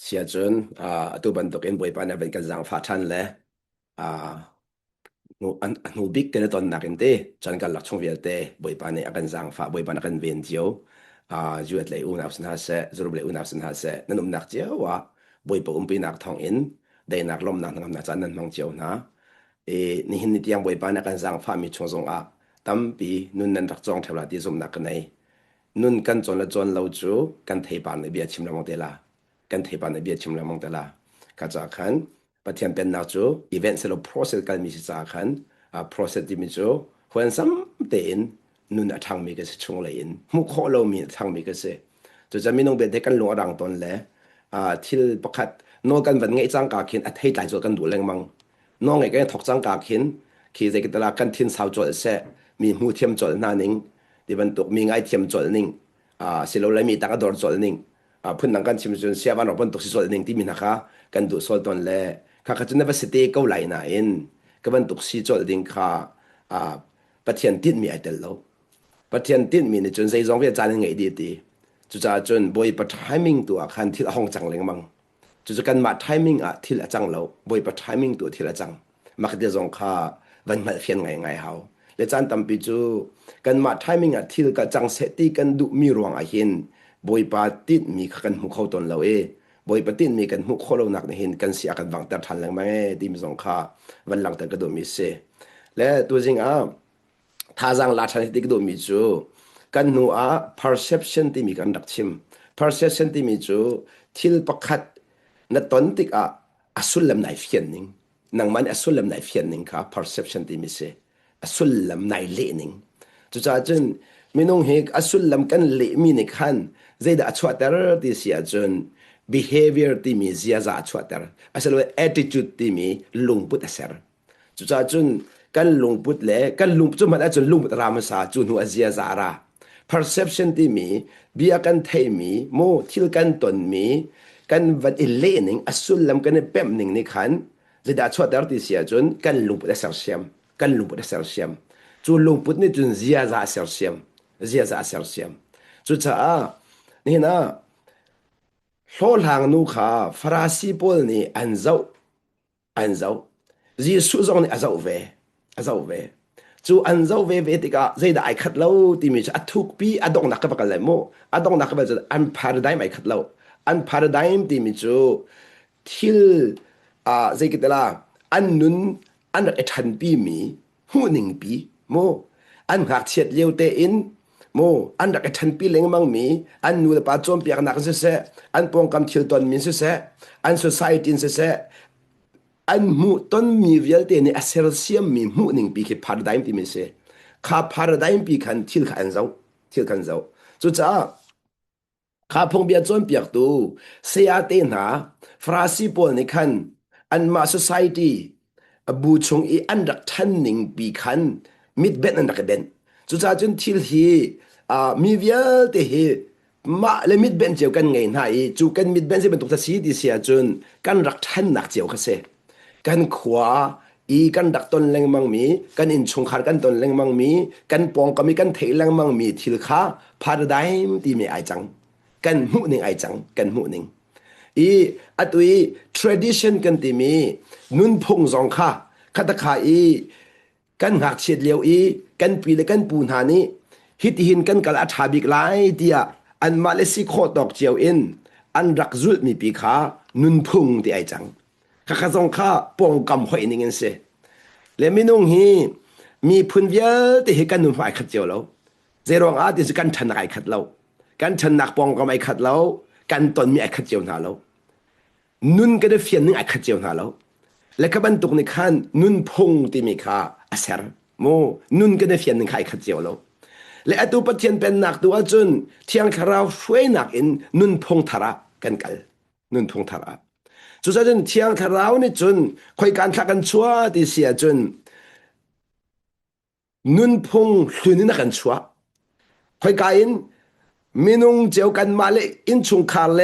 เสียจนตัวบันตุกเอ็นบวยปานเป็นกันจังฟาทันเลยอ่างูบิ๊กกันตอนนักเต้จนกันหลักช่องเวียเต้บวยปานเนี่ยกันจังฟาบวยปานกันเวียนเจียวจูเอตเลยอุณาสินหาเสจูรุบเลยอุณาสินหาเสนั่นนักเจียวว่าบวยปนปีนักทองอินได้นักลมนักนักจันนั่นมองเจียวนะนี่หินนิตยังบวยปานกันจังฟามีชงทรงตั้มปีนุ่นนันรักจองเทวดาที่สมนักกันในนุ่นกันจนละจนเราจูกันเทปานในเบียชิมละมองเตลากันเทปานในเบียชิมละมองเตลา ก็จะขันประเทศเป็นนักจูอีเวนต์เซลล์ process กันมีสิจาขันprocess ที่มีจูควรซ้ำเต็นนุ่นทางมีก็สิชงเลยอินมุขเรามีทางมีก็สิจะมีน้องเบนเด็กกันหลวงรังตนเลยที่ประคัดน้องกันวันไงจังกาขินอัฐให้ใจจกันดูแรงมังน้องไงกันถกจังกาขินขี่ใจกันตลาดกันทิ้นสาวจดเสมีหูเทียมจดนานิงที่บรรทุกมีไงเทียมจดนิงสิเราเลยมีตากระโดดจดนิงพื้นหนังกันชิมจนเสียบ้านเราบรรทุกสิจดนิงที่มีนะคะกันดูโซลตอนแรกข้าก็จะนับสติเกาไหลน่ะเองก็บรรทุกสิจดนิงค่ะประเทศติดมีไอเดลโลประเทศติดมีในจนใจจงเวียจานยังไงดีจุดจะจนบอยประทายมิงตัวคันที่ละห้องจังเลยมั้งจุดจะกันมาทายมิงที่ละจังเราบอยประทายมิงตัวที่ละจังมักจะจงค่าวันมาเพียงไงเฮาและจานตั้มปิจูกันมาทายมิงที่ละจังเสติกันดูมีรวงอาหินบอยปาติดมีกันหุเข้าตนเราบอยปาติดมีกันหุเข้าเราหนักในหินกันเสียกันวังแต่ทันแรงไหมที่มีสงค่าวันหลังแต่ก็ดูมีเสและตัวจริงถ้าจังลาชันที่ก็ดูมีจูกันนัว perception ที่มีกันดักชิม perception ที่มีจูทิลประคัดนัดตอนติกอสุลลำไหนเฟียนนิงนังมันอสุลลำไหนเฟียนนิงค่ะ perception ที่มีเสอสุลลำไหนเละนิงจุดจ้าจนมีน้องเฮกอสุลลำกันเละมีในขันใจดาชวดเตอร์ที่เสียจน behavior ที่มีเสียจะชวดเตอร์อาศัยว่า attitude ที่มีลุงพุทธเสรจุดจ้าจนกันลุงพุทธเล่กันลุงจุดมันอาจจะลุงพุทธรามสาจุนหัวเสียจาระ perception ที่มีเบียกันเทมีโมทิลกันตนมีกันวัดอิเลนิงอสุลลำกันเปมนิงในขันจะได้ชวดตร์ที่เสียจนกันลุงพุทธเสรเสียมกันลุงพุทธเสรเสียมจุลุงพุทธนี่จนเสียจะเสรเสียมเสียจะเสรเสียมจุดจ้านี่นะโลหางนูขาฟราสีปอลนี่อันเจ้าจีสุจงนี่อาเจ้าเวจูอันเจ้าเวติกาใจได้ขัดเล่าที่มีจะทุกปีอดองนักบักเลยโมอดองนักบักจะอันพาราไดม์ขัดเล่าอันพาราไดม์ที่มีจูทิลใจกิตละอันนุนอันรักทันปีมีหูหนึ่งปีโมอันหักเฉียดเลี้ยวเตอินโมอันรักทันปีเล็งมังมีอันนูเลปาจอมเปียกนักเสะอันปองกำทิลตอนมีเสะอัน society เสะอันมูต้นมีเวลเตนี่เซลเซียมมีมูหนึ่งปีคือพาราไดม์ที่มีเสข้าพาราไดม์ปีคันทิลขันเจ้าจุดจ้าข้าพงเบียจอมเปียกตูเสียเตนะฟราสีปอลในคันอันมา society บูชงอีอันรักทันหนึ่งปีคันมิดเบนอันรักเบนจุดจ้าจนทิลฮีมีเวลเตฮีมาเลยมิดเบนเจียวกันไงนะอีจูกันมิดเบนจะเป็นตุกตาสีที่เสียจนกันรักทันหนักเจียวกันเสกันขวาอีกันดักตนแรงมังมีกันอินชงขาดกันตนแรงมังมีกันปองก็มีกันเทแรงมังมีทิลขาพาราไดม์ที่มีไอจังกันหูหนึ่งไอจังกันหูหนึ่งอีอัตุย tradition กันที่มีนุนพงสองขาคาตาขาอีกันหักเฉียดเลียวอีกันปีและกันปูนหานี้ฮิตหินกันกัลอัฐาบิกไลเดียอันมาเลสิโคตอกเจียวอินอันรักจุดมีปีขานุนพงที่ไอจังข้าจงข้าปองกำหอยนี่เงินเสและไม่นุ่งฮีมีพื้นเยอะที่ให้กันนุ่นหอยขัดเจียวแล้วเจรองอาที่จะกันชนะไอขัดแล้วกันชนะปองกำไอขัดแล้วกันตนมีไอขัดเจียวหนาแล้วนุ่นก็ได้เฟียนนึงไอขัดเจียวหนาแล้วและก็บรรทุกในขั้นนุ่นพงที่มีค่าอาเซรโมนุ่นก็ได้เฟียนนึงไอขัดเจียวแล้วและตัวประเทียนเป็นหนักตัวจนเที่ยงคราวช่วยหนักอินนุ่นพงทาระกันนุ่นพงทาระจุดจนเที่ยงคราวนี่จนคอยการทักกันชัวที่เสียจนนุนพงหลุนนักกันชัวคอยการมินุงเจียวกันมาเลอินชุงคาเล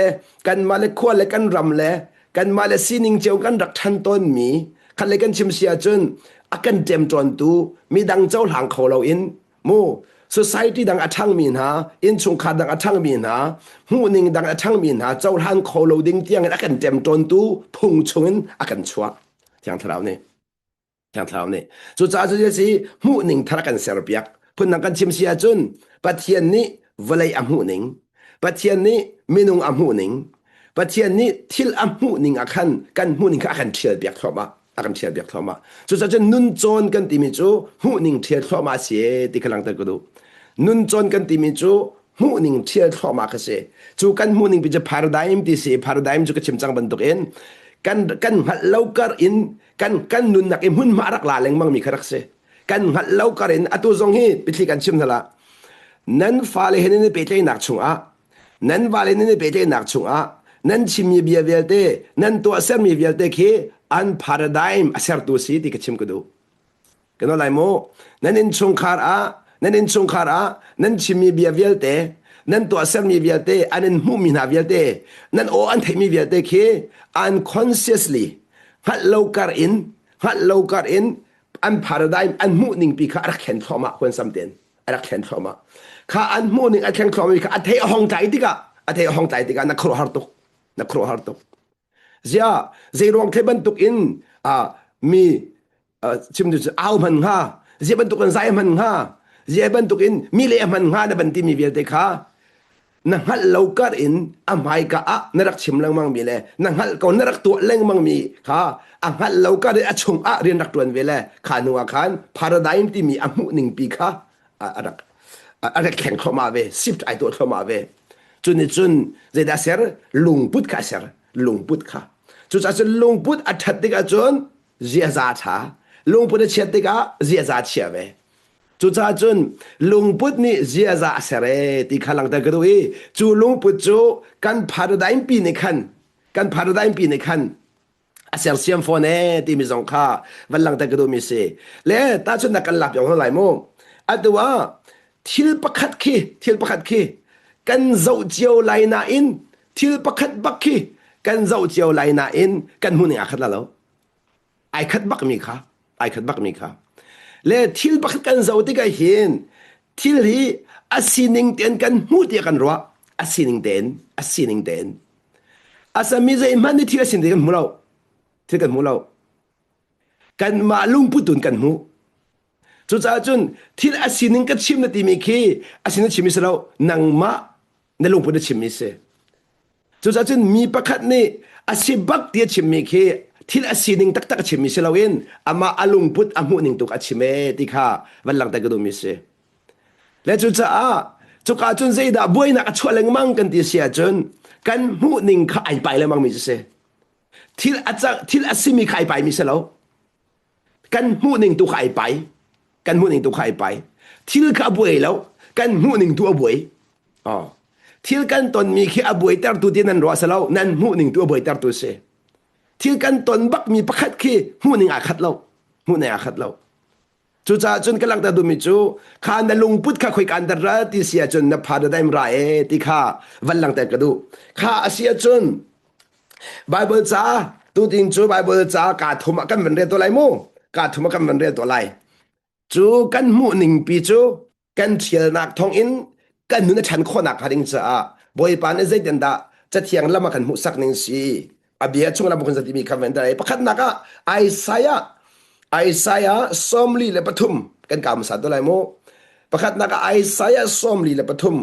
กันมาเลขั้วเลกันรำเลกันมาเลซีนิงเจียวกันรักทันต้นมีคันเลกันชิมเสียจนอากันเต็มจวนตูมีดังเจ้าหลังเขาเราอินโม society ดังอัฐังมีนหาอินชงขาดังอัฐังมีนหาหูนิงดังอัฐังมีนหาเจ้าหันโคโลดิ้งเตียงอักันเต็มจนตู้พุงชงอักันชัวอย่างเท่านี้อย่างเท่านี้สุดท้ายสุดท้ายสิหูนิงทารักันเสียร์เปียกพุ่นนังกันชิมเสียจุนปัจเจียนนี้วลัยอัมหูนิงปัจเจียนนี้มินุงอัมหูนิงปัจเจียนนี้ทิลอัมหูนิงอักันกันหูนิงอักันเชียร์เปียกเข้ามาakan tiar biak thoma chu cha chen nun chon kan ti mi chu hu ning thiar thoma se ti khalang ta kudu nun chon kan ti mi chu hu ning thiar thoma ka se chu kan hu ning bi cha paradigm ti se paradigm chu ka chim chang ban tok en kan hal laukar in kan nun nak em hun ma rak la leng mang mi kharak se kan hal laukar in atu zong hi pitli kan chim thala nan fa le hen ne pe tlei nak chung a nan va le ne pe tlei nak chung a nan chim mi bia velte nan to asar mi velte ke an paradigm asar tu si ti kachim kudu kano lai mo nan in chung khar a nan chimi bia velte nan to asar mi velte anin hu mi na velte nan o an thai mi velte ke unconsciously hat lokar in an paradigm an mu ning pi kha rakhen thoma kon samten rakhen thoma kha an mu ning rakhen thoma kha athai hong tai tika na khro har tok zia zeirong the ban tuk in mi chim du au man ha zia ban tuk an zai man ha zia ban tuk in mi le man ha na ban ti mi vel te kha na hal lokar in amai ka a narak chim lang mang mi le na hal ko narak tu leng mang mi kha a hal lokar a chung a rian rak tuan vele kha nuwa khan paradigm ti mi amu ning pi kha arak khen khoma ve shift ai to khoma ve chun zeda ser lung put ka ser lung put kha chu cha chen lung put athat te ka chon zia za tha lung put che te ka zia za chia ve chu cha chun lung put ni zia za sere ti khalang ta ka doi chu lung put chu kan paradigm pi ne khan aser siam phone ti mi zong kha walang ta ka do mi se le ta chun na kan lap yong lai mo atwa thil pakhat khi kan zau chiao lai na in thil pakhat bak khi kan zau chiao lai na in kan hu ni a khat la lo ai khat bak mi kha le thil pakhat kan zau ti ka hin thil hi asining ten kan hu ti kan ro asining ten asa mi zai man ni thil asin kan mu lo kan ma lung putun kan mu chu cha chun thil asining ka chim na ti mi khi asin chim mi selo nang ma na lung put chim mi se chu cha chun mi pakhat ni asibak ti chim mi khi thil asining tak chim mi selawin ama alung put amu ning tuk achime ti kha walang ta ga do mi se le chu cha chu ka chun zai da boy na achwa leng mang kan ti sia chun kan hu ning kha ai pai le mang mi se thil asimi khai pai mi selo kan hu ning tu khai pai thil kha boy lo kan hu ning tu boy thil kan ton mi khi aboy tar tu tin nan ro salo nan hu ning tu aboy tar tu se thil kan ton bak mi pakhat khi hu ning a khat lo chu cha chun ka lang ta du mi chu kha na lung put kha khoi kan dar ra ti sia chun na paradigm ra e ti kha wal lang ta ka du kha asia chun bible cha tu ting chu bible cha ka thuma kan man re to lai mo ka thuma kan man re to lai chu kan hu ning pi chu kan thial nak thong in kan nu na chan kho nak haring cha boy pan e zai den da cha thiang lama kan mu sak ning si abia chung lam kun zati mi khamen da pakhat naka Isaiah somli le pathum kan kam sa to lai mo pakhat naka Isaiah somli le pathum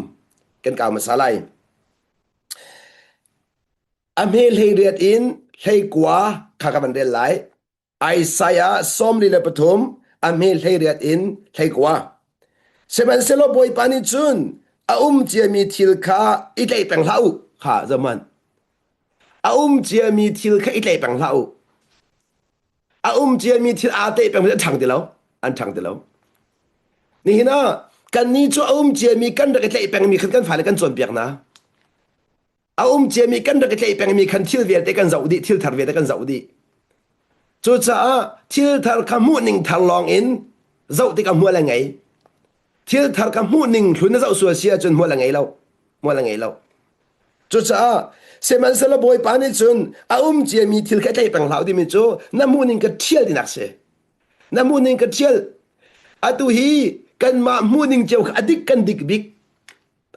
kan kam sa lai amhel hei riat in hei kwa kha ka ban del lai Isaiah somli le pathum amhel hei riat in hei kwa seban selo boy pani chun chia mi thil kha itlai pang lau kha zaman chia mi thil kha itlai pang lau chia mi thil a te pang thang de lo ni hina kan ni chu chia mi kan da itlai pang mi kan fa le kan chon piak na chia mi kan da itlai pang mi kan thil vel te kan zau di thil thar ve te kan zau di chu cha thil thar kha mu ning thar long in zau te ka mu la ngai thil thar ka mu ning hlun na zau su sia chun mo la ngai lo chu cha seman sala boy pani chun chia mi thil ka tai pang lau di mi chu na mu ning ka thial di nak se na mu ning ka thial atu hi kan ma muning jeu adik kan dik bik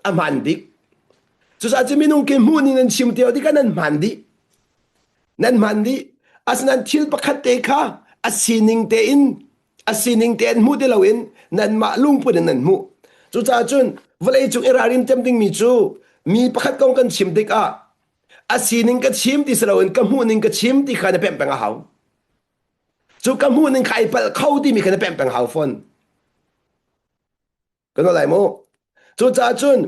aman dik chu sa chi minung ke muning an chim teo di kan mandi nan mandi asnan thil pakhat te kha asining te in asining te mu de lawin nan ma lung pu nan mu chu cha chun vlei chu irarin tem ding mi chu mi pakhat kong kan chim dik a asining ka chim ti salawin ka muning ka chim ti khana pem peng a hau chu ka muning khai pal khau ti mi khana pem peng hau phone kan lai mo chu cha chun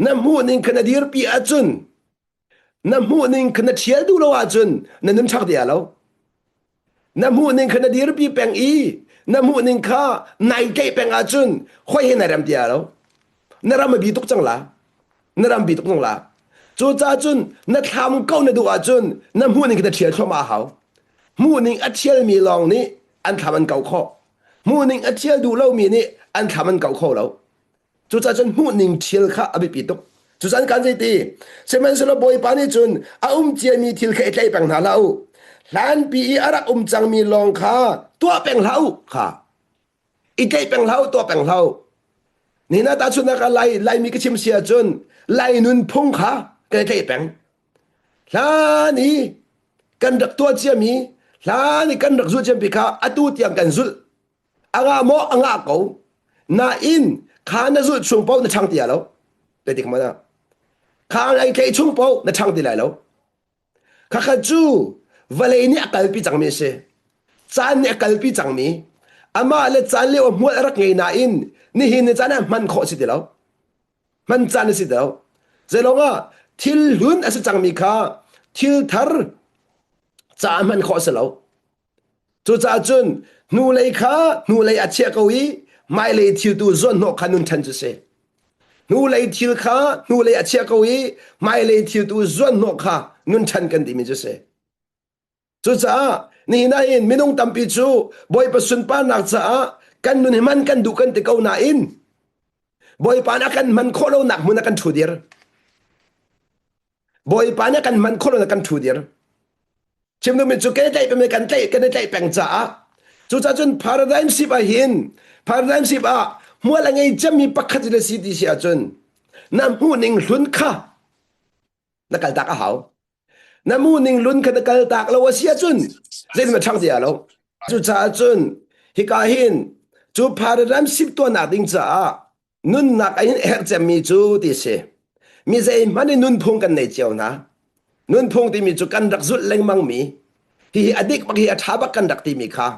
na muning khana dir pi a chun na muning khana thial du lo a chun na nim chak dia lo na muning khana dir pi peng i na muning kha nai ke peng a chun khoi he na ram dia lo na ram bi tuk chang la na ram bi tuk chang la chu cha chun na tham kau na du a chun na muning khana thial thoma hau muning a thial mi long ni an tham an kau kho muning a thial du lo mi ni an tham an kau kho lo chu cha chun muning thial kha abi pi tuk chu san kan ti semen selo boy pani chun a chia mi thil kha etlai pang na lau lan pi arak chang mi long kha tua peng lau kha itlai peng lau tua peng lau ni na ta chun ka lai mi ka chim sia chun lai nun phung kha ka etlai peng la ni kan dak tua chia mi la ni kan dak zu chem pi kha atu tiang kan zul anga mo anga ko na in kha na zu chung pau na chang tia lo pe dik ma na khang ai kai chung po na chang di lai lo kha kha chu vale ni akal pi chang mi se chan ni akal pi chang mi ama le chan le mo rak ngei na in ni hin ni chan man kho si di lo man chan si do zelonga thil hun as chang mi kha thil thar cha man kho se lo chu cha chun nu lei kha nu lei a che ko wi mai lei thil tu zon no khanun than chu se nu lei thil kha nu lei a che ko wi mai lei thil tu zon no kha nun than kan di mi chu se chu cha ni na in minung tampi chu boy pa sun pa nak cha kan nun man kan du kan te ko na in boy pa na kan man kholo nak mun kan thu dir boy pa na kan man kholo na kan thu dir chim nu mi chu ke dai pe me kan dai peng cha chu cha chun paradigm shift a hin paradigm shift a mua la ngai cham mi pakhat le si ti sia chun nam hu ning hlun kha na kal tak a hau nam hu ning lun kha na kal tak lo sia chun zen ma chang dia lo chu cha chun hi ka hin chu paradigm shift to na ding cha nun nak a hin her cham mi chu ti se mi zai mani nun phung kan nei chiao na nun phung ti mi chu kan rak zut leng mang mi hi adik bak hi atha bak kan dak ti mi kha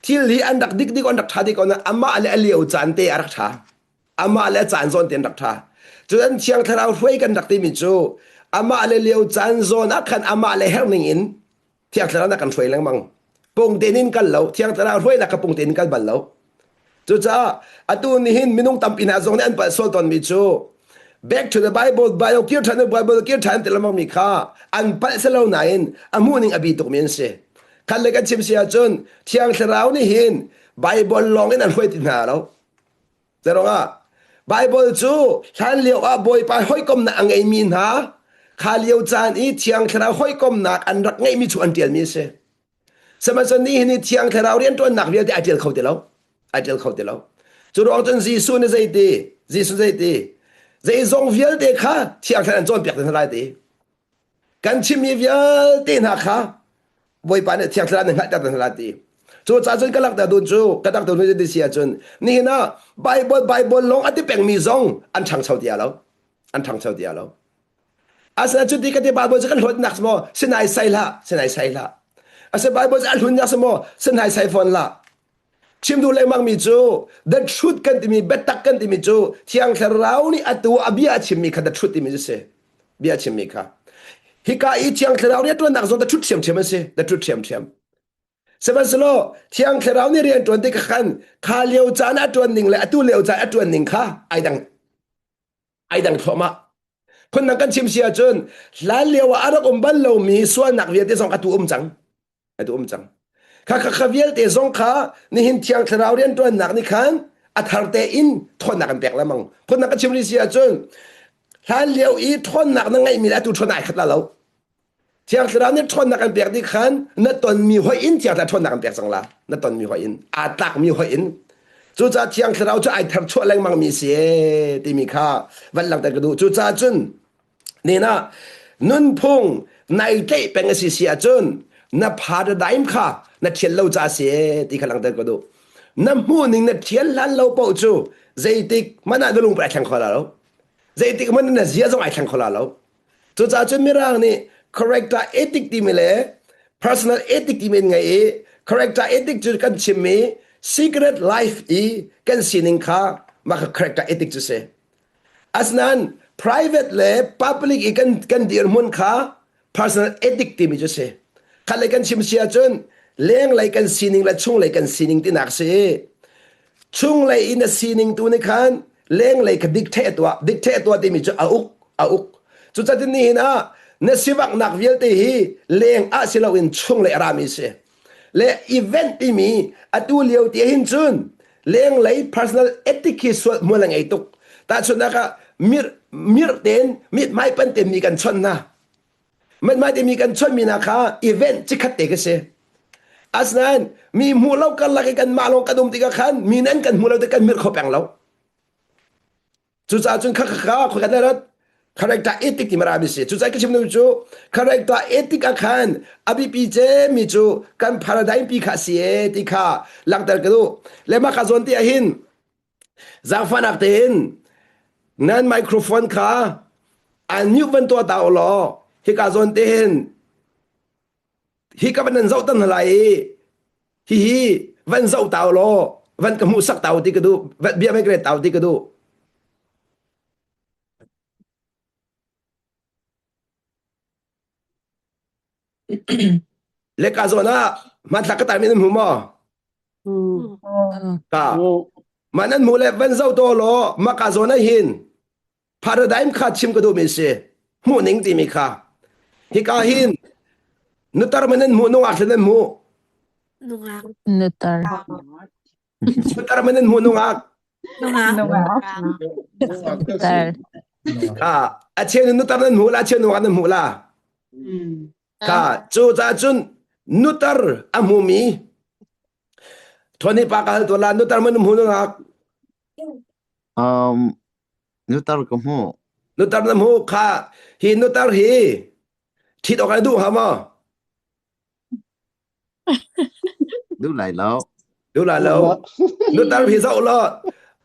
thil hi an dak dik on dak tha dik on ama ale aliu chan te arak tha ama ale chan zon ten dak tha chu an chiang tharau hroi kan dak ti mi chu ama ale liu chan zon akhan ama ale herning in thiang thara na kan hroi lang mang pung tenin kal lo thiang thara hroi na ka pung tenin kal bal lo chu cha atu ni hin minung tampina zong ne an pa sol ton mi chu back to the bible kir than bible kir than te lamang mi kha an pa selo na in amuning abi tok men se kan le kan chim sia chun thiang tharau ni hin bible long in an hroi tin na lo zeronga bible chu than liu a boy pa hoi kom na angai min ha kha liu chan i thiang tharau hoi kom na an rak ngai mi chu an tial mi se sama son ni hin thiang tharau rian to nak rial te atil khau te lo chu ro ton jisu ne zai te jisu zai te zai zong vial te kha thiang tharan chon pek ten lai te kan chim mi vial te na kha boy pa ne thiang tharan ne ngat ta ten lai te chu cha chun kalak ta dun chu kadak to ne de sia chun ni na bible long ati peng mi zong an thang chau dia lo asa chu ti ka te bible kan hot nak mo sinai sai la asa bible al hun nak mo sinai sai fon la chim du le mang mi chu the truth kan ti mi betak kan ti mi chu thiang tharau ni atu abia chim mi kha the truth ti mi se bia chim mi kha hi ka i thiang tharau ni to nak zo the truth chem se the truth chem sebaslo thiang tharau ni rian ton te khan kha leo cha na ton ning le atu leo cha atu ning kha ai dang thomaคนนักกันชิมเสียจนหลานเลี้ยวอารักบอลเรามีส่วนนักเวียดเตะสองกระตุ้มจังข้าเวียดเตะสองขานี่หินเทียงทราวเรียนตัวนักนี่ขันอัฐารเตอินทนนักกันแตกแล้วมั้งคนนักกันชิมเสียจนหลานเลี้ยวอีทนนักนั่งไงมีแล้วตัวทนไหนขัดละเราเทียงทราวนี่ทนนักกันแตกนี่ขันนั่นตอนมีหัวอินเทียงแต่ทนนักกันแตกสังละนั่นตอนมีหัวอินอาตักมีหัวอิน จูจ่าเที่ยงเราจะไอทับชั่วแรงมังมีเสียที่มีค่าวันหลังแต่ก็ดูจูจ่าจุนนี่นะนุ่นพงในเตะเป็นสิเสียจุนนับพาดได้มค่ะนับเทียนเราจ่าเสียที่ขลังแต่ก็ดูนับหูนิ่งนับเทียนลันเราเป่าจูใจติกมันน่าจะลงไปแข่งคนละเราใจติกมันน่าจะเสียจงไอแข่งคนละเราจูจ่าจุนมีร่างนี่ character ethic ที่มีเลย personal ethic ที่มีไงcharacter ethic จุดกันชิมมี secret life อีกันสินิงค่ะมา character ethic จุดเสอันนั้น private เลย public อีกันเดียร์มุนค่ะ personal ethic ที่มีจุดเสขันเลยกันชิมเสียจนเลี้ยงเลยกันสินิงและชุ่งเลยกันสินิงที่นักเสชุ่งเลยอินสินิงตัวนี้คันเลี้ยงเลยกันดิกเทตัวที่มีจุดเอาอุกจุดจัดนี้นะเนสิวักนักวิลตีฮีเลี้ยงอาศิลาวินชุ่งเลยรามิเสและอีเวนต์ที่มีอัตุเลียวที่หินจุนเลี้ยงเลย personal ethics ส่วนมัวลังไอตุกแต่ส่วนนั้นก็มิรเต็นมิดไม่เป็นเต็มมีกันชนนะมันไม่ได้มีกันชนมีนะคะอีเวนต์จิคัดเตกเสอันนั้นมีมูเล่ากันละกันมาลงกระดุมตีกันขันมีนั้นกันมูเล่าตีกันมิรเขาแปลงเราจุดจุนข้าคุยกันได้แล้วcharacter etik di marabisi tu sai kishim nu character etik akan abi pije mi chu kan paradigm pi khasie ti kha langtar kadu lema ka zon ti ahin zangfanak tin nan microphone kha an new van to ta lo hi ka zon tin hi ka ban zau tan lai hi van zau ta lo van ka mu sak ta ti kadu bia mai gre ta ti kadu lekazona matlakata min humo ka manan mule van zau to lo makazona hin paradigm kha chim ko do mi se mu ning ti mi kha hi ka hin nutar manan mu no ak nan mu Nutar. nutar manan mu no ak Nutar. ka a chen nutar nan mu la chen no nan mu la ka chu za chun nutar amumi thoni pakal to la nutar man mu no ak nutar ko mo nutar nam hu kha hi nutar hi thit ok du ha ma du lại lâu du la lo nutar hi zau lo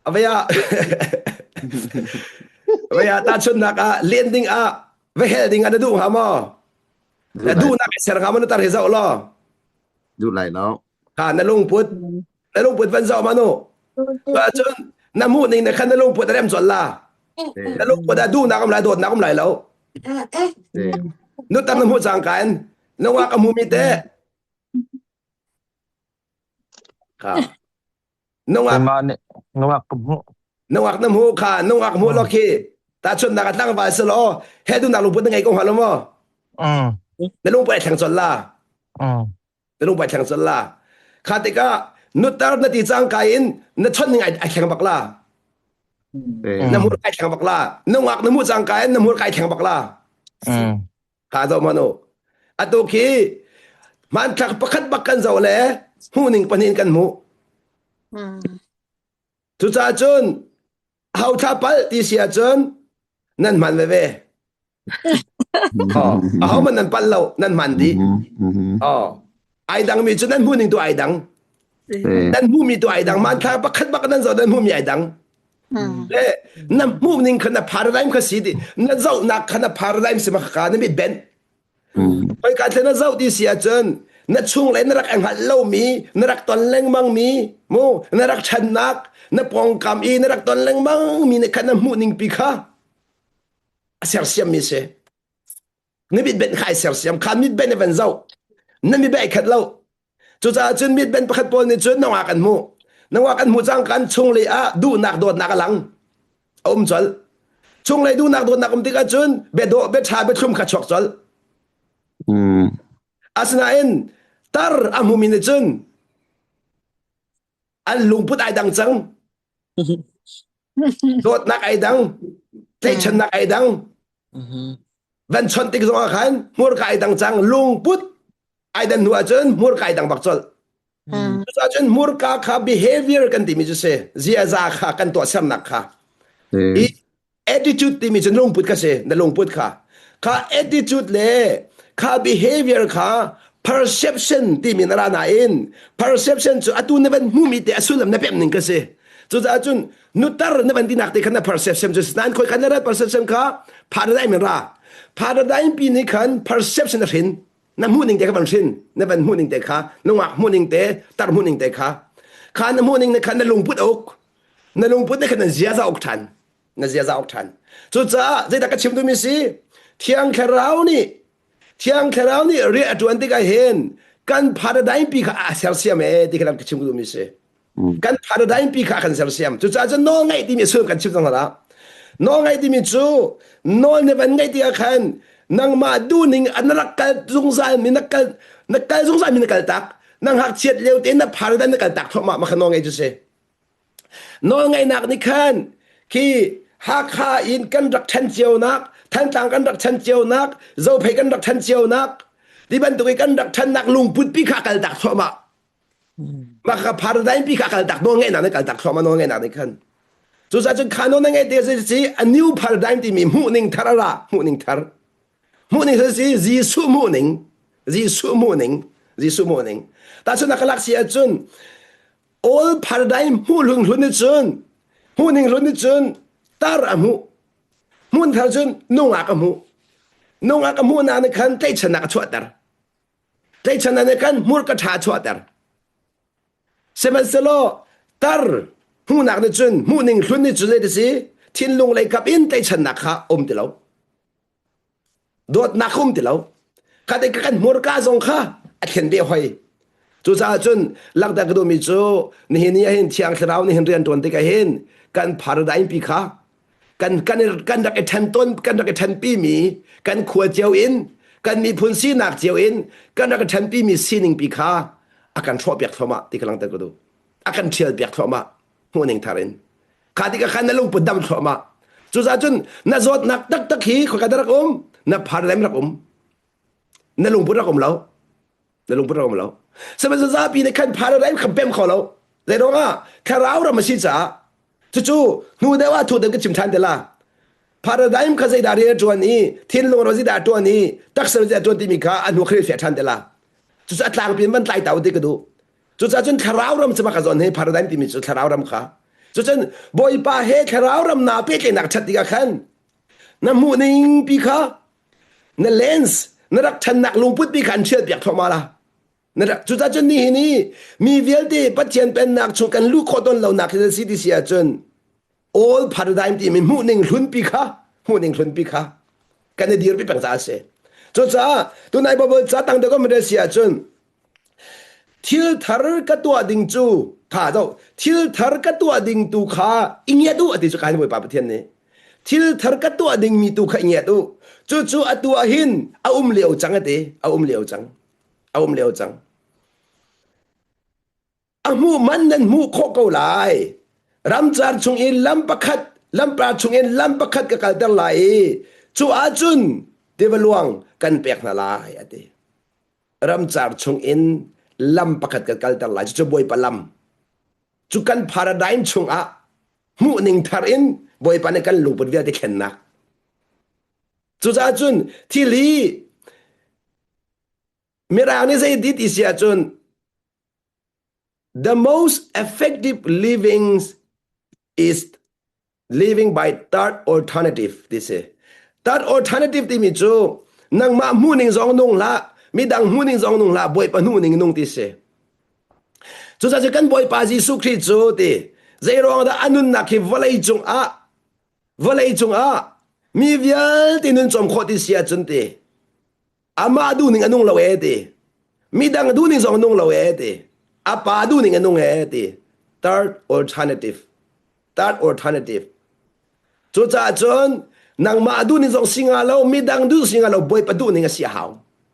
avaya avaya ta chun na ka landing a ve heading a du ha ma du na ka ser ga ma nutar hi zau lo du lại lâu ka na lung put van zau ma no ta chun na mu ning na khan na lung put rem zon la na lung put da du na kam lai dot na kam lai lo nutar nam hu chang kan na wa ka mu mi te ka nong ak ngawak mo nong ak nam hu kha nong ak mu lo ki ta chun na ka tang ba se lo he du na lu put ngai ko ha lo mo na lu pa thang chon la na lu pa thang chon la kha te ka nutar na ti chang ka in na chon ngai ai thang bak la na mu kai thang bak la nong ak na mu chang ka in na mu kai thang bak la kha do ma no atu ki man thak pakhat bakkan zo le hu ning panin kan mu tu cha chun hau tha pal ti sia chun nan man ve hau man nan pal lo nan man di ai dang mi chun nan hu ning tu ai dang nan hu mi tu ai dang man tha pakhat bakkan zo nan hu mi ai dang le nan hu ning khana paradigm kha si di na zo na khana paradigm se ma kha na mi benไปการเทนเจ้าที่เสียจนนัดช่วงไหนนรักแห่งหันเล่ามีนรักตอนเล่งมังมีมูนรักชันนักนปองกำอีนรักตอนเล่งมังมีในขณะมูนิงปีค่ะเสียเสียมีเสนี่บิดเป็นใครเสียเสียมขามิดเป็นในวันเจ้านั่นมีแบบขัดเล่าจุดจะจนมิดเป็นประคัดปนในจนนว่ากันมูจ้างกันช่วงเลยดูนักโดดนักหลังอมจลช่วงเลยดูนักโดดนักอมติกาจนเบ็ดโดเบ็ดชาเบ็ดชุ่มขัดชกจลasnain tar amumin chun an lungput ai dang chang dot nak ai dang tlei chan nak ai dang van chon tik zong khan mur ka ai dang chang lungput ai dan nuwa chun mur ka ai dang bak chol จะจนมูร์กาค่ะ behavior กันที่มีจะเสเจียจ้าค่ะกันตัวสำนักค่ะอี attitude ที่มีจะลงพุทธค่ะเสนลงพุทธค่ะค่ะ attitude เล่ค่ะ behavior ค่ะ perception ที่มีนารานาอิน perception จะตุนเป็นมูมิเตอสุลมนับเป็นหนึ่งค่ะเสจะจนนุตรนับเป็นที่นักที่ขัน perception จะนั้นคอยขันนับ perception ค่ะ paradigm มันระ paradigm ปีนี้ขัน perception นั่นเห็นนั่นมูนิ่งเด็กบางสิ่งนั่นเป็นมูนิ่งเด็กค่ะน้องว่ามูนิ่งเด็กตามูนิ่งเด็กค่ะขันมูนิ่งในขันนั่นลงพุทธอกนั่นลงพุทธในขันนั่นเสียใจอกทันนั่นเสียใจอกทันจุดจ้าใจตะกัดชิมดูมิสิเที่ยงแค่เรานี่เที่ยงแค่เรานี่เรียกตัวอันที่ก็เห็นกัน paradigm ปีค่ะเซลเซียมที่ขันชิมดูมิสิกัน paradigm ปีค่ะกันเซลเซียมจุดจ้าจะน้องไงที่มีส่วนกันชิมตรงนั้นละน้องไงที่มีจูน้องเนี่ยเป็นไงที่ขันnang madu ning anrakal zungzal minakal nakal zungzal minakal tak nang hak chiat leu te na paradigm nakal tak thoma ma khanong ai juse no ngai nak ni khan ki hak kha in kan rak than chiao nak than tang kan rak than chiao nak zo phei kan rak than chiao nak di ban tu kan rak than nak lung put pi kha kal tak thoma ma kha paradigm pi kha kal tak no ngai nak kal tak thoma no ngai nak ni khan so sa jun khanon ngai te se a new paradigm ti mi mu ning tharara mu ning thar morning 是Jesu morning 但是那个那些尊 all paradigm หูลุงลุน的尊หูนิ่งลุน的尊ตาระหูมุนทา尊นุ่งอากหูนุ่งอากหูนั่นคันใจชนะชั่วตาใจชนะนั่นคันมูลกระชาชั่วตาเสมัสโลตาหูนัก的尊หูนิ่งลุน的尊เลยสิทิ้งลงเลยกับอินใจชนะข้าติเราโดดนักคุ้มติเราข้าได้กันมูลค่าส่งข้าเขียนเดียวให้จุดจ้าจนหลังจากกระโดดมิจูนี่เห็นเชียงเรานี่เห็นเรียนตัวนี้ก็เห็นกันพาราไดม์ปีข้ากันรักทันต้นกันรักทันปีมีกันขวดเจียวอินกันมีพุนซีนักเจียวอินกันรักทันปีมีซีนิงปีข้าอาการชอบเบียกทว่าที่กำลังตะกระโดดอาการเชียร์เบียกทว่าหัวหนึ่งทารินข้าที่ก็ขันนั่งลงปุ่นดำทว่าจุดจ้าจนน่าจดนักตักขี้ขอกระดาษอมนับพาราไดม์รักนั่นลงพุทธรักเรานั่นลงพุทธรักเราสมัยสุดท้ายปีในขั้นพาราไดม์คำเป็นของเราแต่เราอะแค่เราไม่ใช่จ้าจู่ๆนู่นได้ว่าถูกเดินกับจิมทันเดล่าพาราไดม์ข้าใจดารีตัวนี้ทิ้งลงเราสิดาตัวนี้ตักษณะตัวที่มีค่าอันหัวเครียดเสียทันเดล่าจู่ๆต่างเป็นมันไล่เต่าที่กระดูจู่ๆจนแค่เราไม่สมัครจนให้พาราไดม์ที่มีจู่ๆแค่เราไม่ค่ะจู่ๆบ่อยป่าให้แค่เราไม่นาเป็นแค่นักชัดดีกันขันน้ำมูนิ่งปีค่ะนั่นเลนส์นั่นรักฉันนักลงพุทธปีขันเชื่อเปียกทว่าละนั่นจุดจนนี่มีเวลที่ปัจจัยเป็นนักชงกันลูกคนเรานักที่สิทธิเสียจน all paradigm ที่มีมูนิ่งลุนปีค่ะมูนิ่งลุนปีค่ะกันในเดียร์ปีปังจ้าเสียจุดจ้าตัวนายบอกว่าจ้าตั้งแต่ก็ไม่ได้เสียจนทิลทาร์กัตัวดิ่งจูข้าเจ้าทิลทาร์กัตัวดิ่งตูข้าอิงเยดูอดีตจะการไม่ปาประเทศนี้ทิลทาร์กัตัวดิ่งมีตูข้าอิงเยดูจู่ๆตัวหินเอาเลี้ยวจังเดเอาเลี้ยวจังมูมันนั่นมูโคกเอาไหลรำจาร์ชงอินลำปราชงอินลำประคัดกับกัลเตอร์ไหลจู่อาจุนเดวลวงกันเปียกนาลายอดีรำจาร์ชงอินลำประคัดกับกัลเตอร์ไหลจู่บอยปลำจู่กันพาราไดม์ชงอะมูนิ่งทารินบอยปานกันลูกปดเวียดเข็นนักจู่อาจุนที่ลีเมื่อเราเนี่ยจะดิที่เสียจน the most effective living is living by third alternative ที่เสีย third alternative ที่มีจูนังมาหูนิ่งสองนุ่งละมีดังหูนิ่งสองนุ่งละบอยปะหูนิ่งนุ่งที่เสียจู่จะกันบอยปาจิสุคริสจูที่ใจรองดาอนุนนักที่วลัยจงอะมีเวลที่นุ่นจอมขวดที่เสียจนที่อามาดูนิ่งนุ่งละเวทีมีดังดูนิ่งสองนุ่งละเวทีอาปาดูนิ่งนุ่งเวที third alternative จุดจ้าจนนางมาดูนิ่งสองสิงห์เรามีดังดูสิงห์เราบ่อยปะดูนิ่งเสียหาว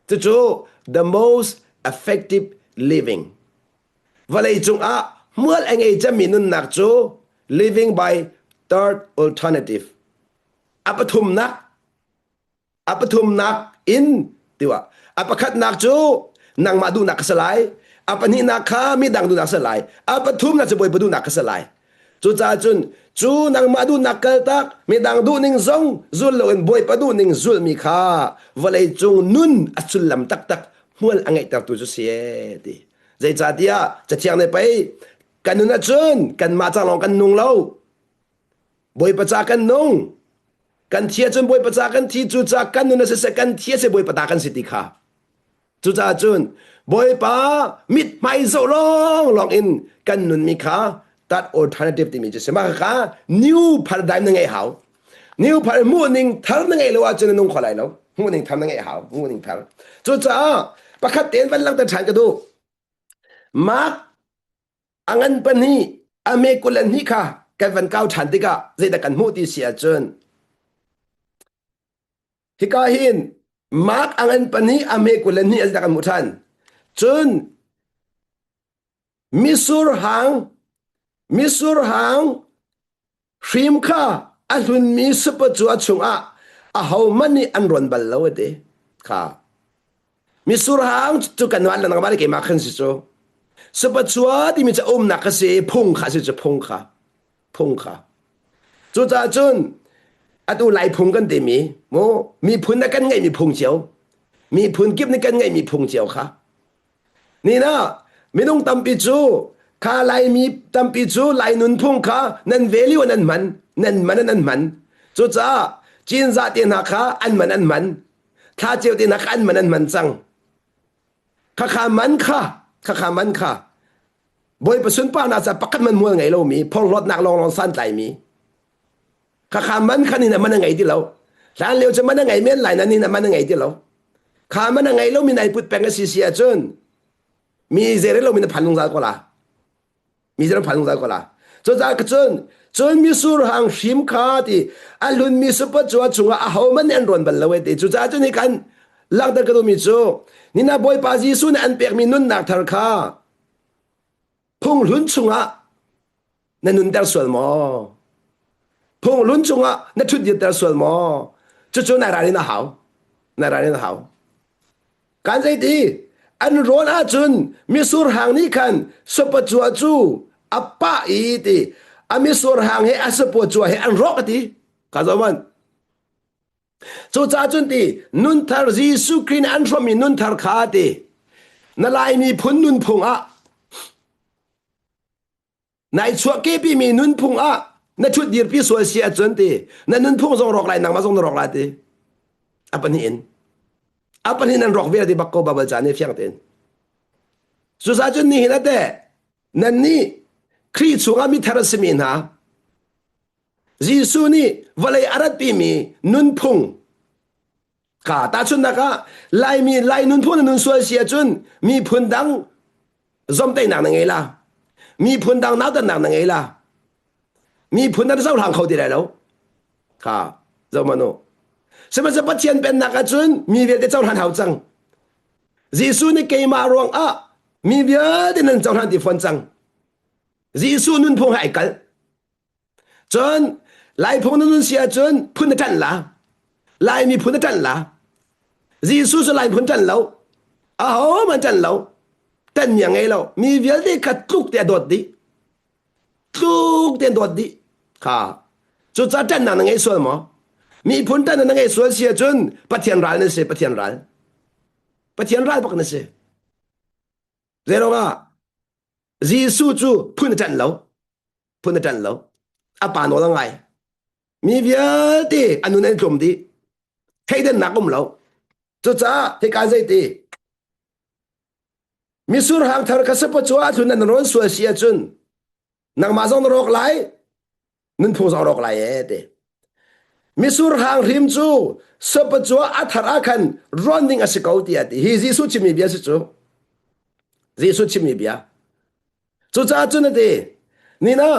จู่ๆ the most effective living วันเลยจงอาเมื่อไงจะมีนุ่นนักจู่ living by third alternative อาปฐุมนักอินที่ว่าอาปคัดนักจูนางมาดูนักสลายอ apa ni nak kha mi dang du nak selai apa thum na seboi padu nak selai chu cha chun chu nang ma du nak kal tak mi dang du ning zong zul lo en boi padu ning zul mi kha valai chung nun achul lam tak tak mual angai tar tu chu sie ti zai cha dia cha chiang ne pai kan nun na chun kan ma cha long kan nung lo boi pa cha kan nung kan thia chun boi pa cha kan thi chu cha kan nun na se kan thia se boi pa ta kan si ti kha chu cha chun boi pa mit mai zo long in kan nun mi kha that alternative ti mi je se ma kha new paradigm na ngai hao new paradigm mu ning thar na ngai lo a chen nong kholai lo mu ning tham na ngai hao mu ning thar chu cha pa khat ten van lang ta than ka du mak angan pani ame kulan hi kha kan van kau than ti ka zai da kan mu ti sia chen hi ka hin mak angan pani ame kulan hi az da kan mu than chun misur hang shrim kha alun mi supa chua chunga a how many an ron bal lo de kha misur hang chu kan wan na ba ke ma khan si chu supa chua ti mi cha na ka se phung kha si chu phung kha chu cha chun atu lai phung kan de mi phun na kan ngai mi phung chiao mi phun kip na kan ngai mi phung chiao khaนี่นะไม่ต้องตั้มปิจูข้าไลมีตั้มปิจูไลนุนพุ่งข้านั่นเวลิวนั่นมันจุจ้าจีนซาเตียนหักข้าอันมันข้าเจียวเตียนหักอันมันจังข้ามันบอยประสุนป้าน่าจะปักกันมันมัวไงเรามีพองรถนักลองสั้นใจมีข้ามันข้านี่นะมันไงที่เราร้านเลี้ยวจะมันไงเมียนไหลนั่นนี่นะมันไงที่เราข้ามันไงเรามีนายพุทธแปลงกันเสียจนมีเจริญเรามีพันลงใจก็ละมีเจริญพันลงใจก็ละจนจากจนมีสุรหังชิมขาที่อันลุนมีสุปจัวจุงอาหามันเอ็นรอนบัลเลวที่จนจากจนนี่กันลักตะกระดูมีจูนี่นะบอยปาจีสุนอันเปียกมีนุนนักทาร์คาพงลุนจุงอานั่นนุนเดร์สวลมอพงลุนจุงอานั่นทุดเดียดเดร์สวลมอจู่ๆนาราลินาหาวการใจดีอันร้อนอาจุนมีสุรหางนี่คันสปจัวจูอัปปะอีติอามีสุรหางให้อาสปจัวให้อันรอกติข้าจอมันจู่จ้าจุนตินุนทาร์จีสุครินอันทรมีนุนทาร์ขาตินั่นลายมีพุนนุนพุงอะในชัวเก็บมีนุนพุงอะนั่นชุดเดียร์พี่สวยเสียจุนตินั่นนุนพุงส่งรอกลายนังมาส่งรอกลายติอัปนี่เองapa ni nan rock vera di bakko babal jane fiang ten su sa jun ni hina te nan ni kri chunga mi tharasmin ha jisu ni valai arat pi mi nun phung ka ta chun na ka lai nun phung nun sual sia chun mi phun dang zom tai nang ngai la mi phun dang na da nang ngai la mi phun na zau hang khau di lai lo ka zo manoสมัยจะปัจเจียนเป็นนักจุนมีเวียดเจ้าหันหาวจังจีซูนี่เกมารวงอ่ะมีเวียดนั่นเจ้าหันที่ฟันจังจีซูนุ่นพงหายกันจนลายพงนุ่นเสียจนพุ่นจันละลายมีพุ่นจันละจีซูจะลายพุ่นจันแล้วอ้าวมันจันแล้วจันยังไงแล้วมีเวียดที่ขัดทุกเตียดดิค่ะจุดจะจันนั่นไงส่วนหมอมีพุนตันนั่นไงส่วนเสียจนปะเทียนรัลนี่สิปะเทียนรัลปักนี่สิเรื่องว่าจีซูจูพุนจันแล้วอาปานโนลังไงมีเวียดีอันนู้นอันกลมดีให้เดินหนักอุ้มแล้วจุดจ้าให้การใจดีมีสุรหางทาร์คัสปะจัวทุนนั่นร้อนส่วนเสียจนนังมาส่งรอกไหลนั่นพูดส่งรอกไหลเด้มิสุรหางริมจูสปจัวอัฐราคันร้อนดิ่งอาศัยเกาตีอัดฮีจีสุชิมีเบียสิจูจีสุชิมีเบียจูจ้าจุนเดนี่นะ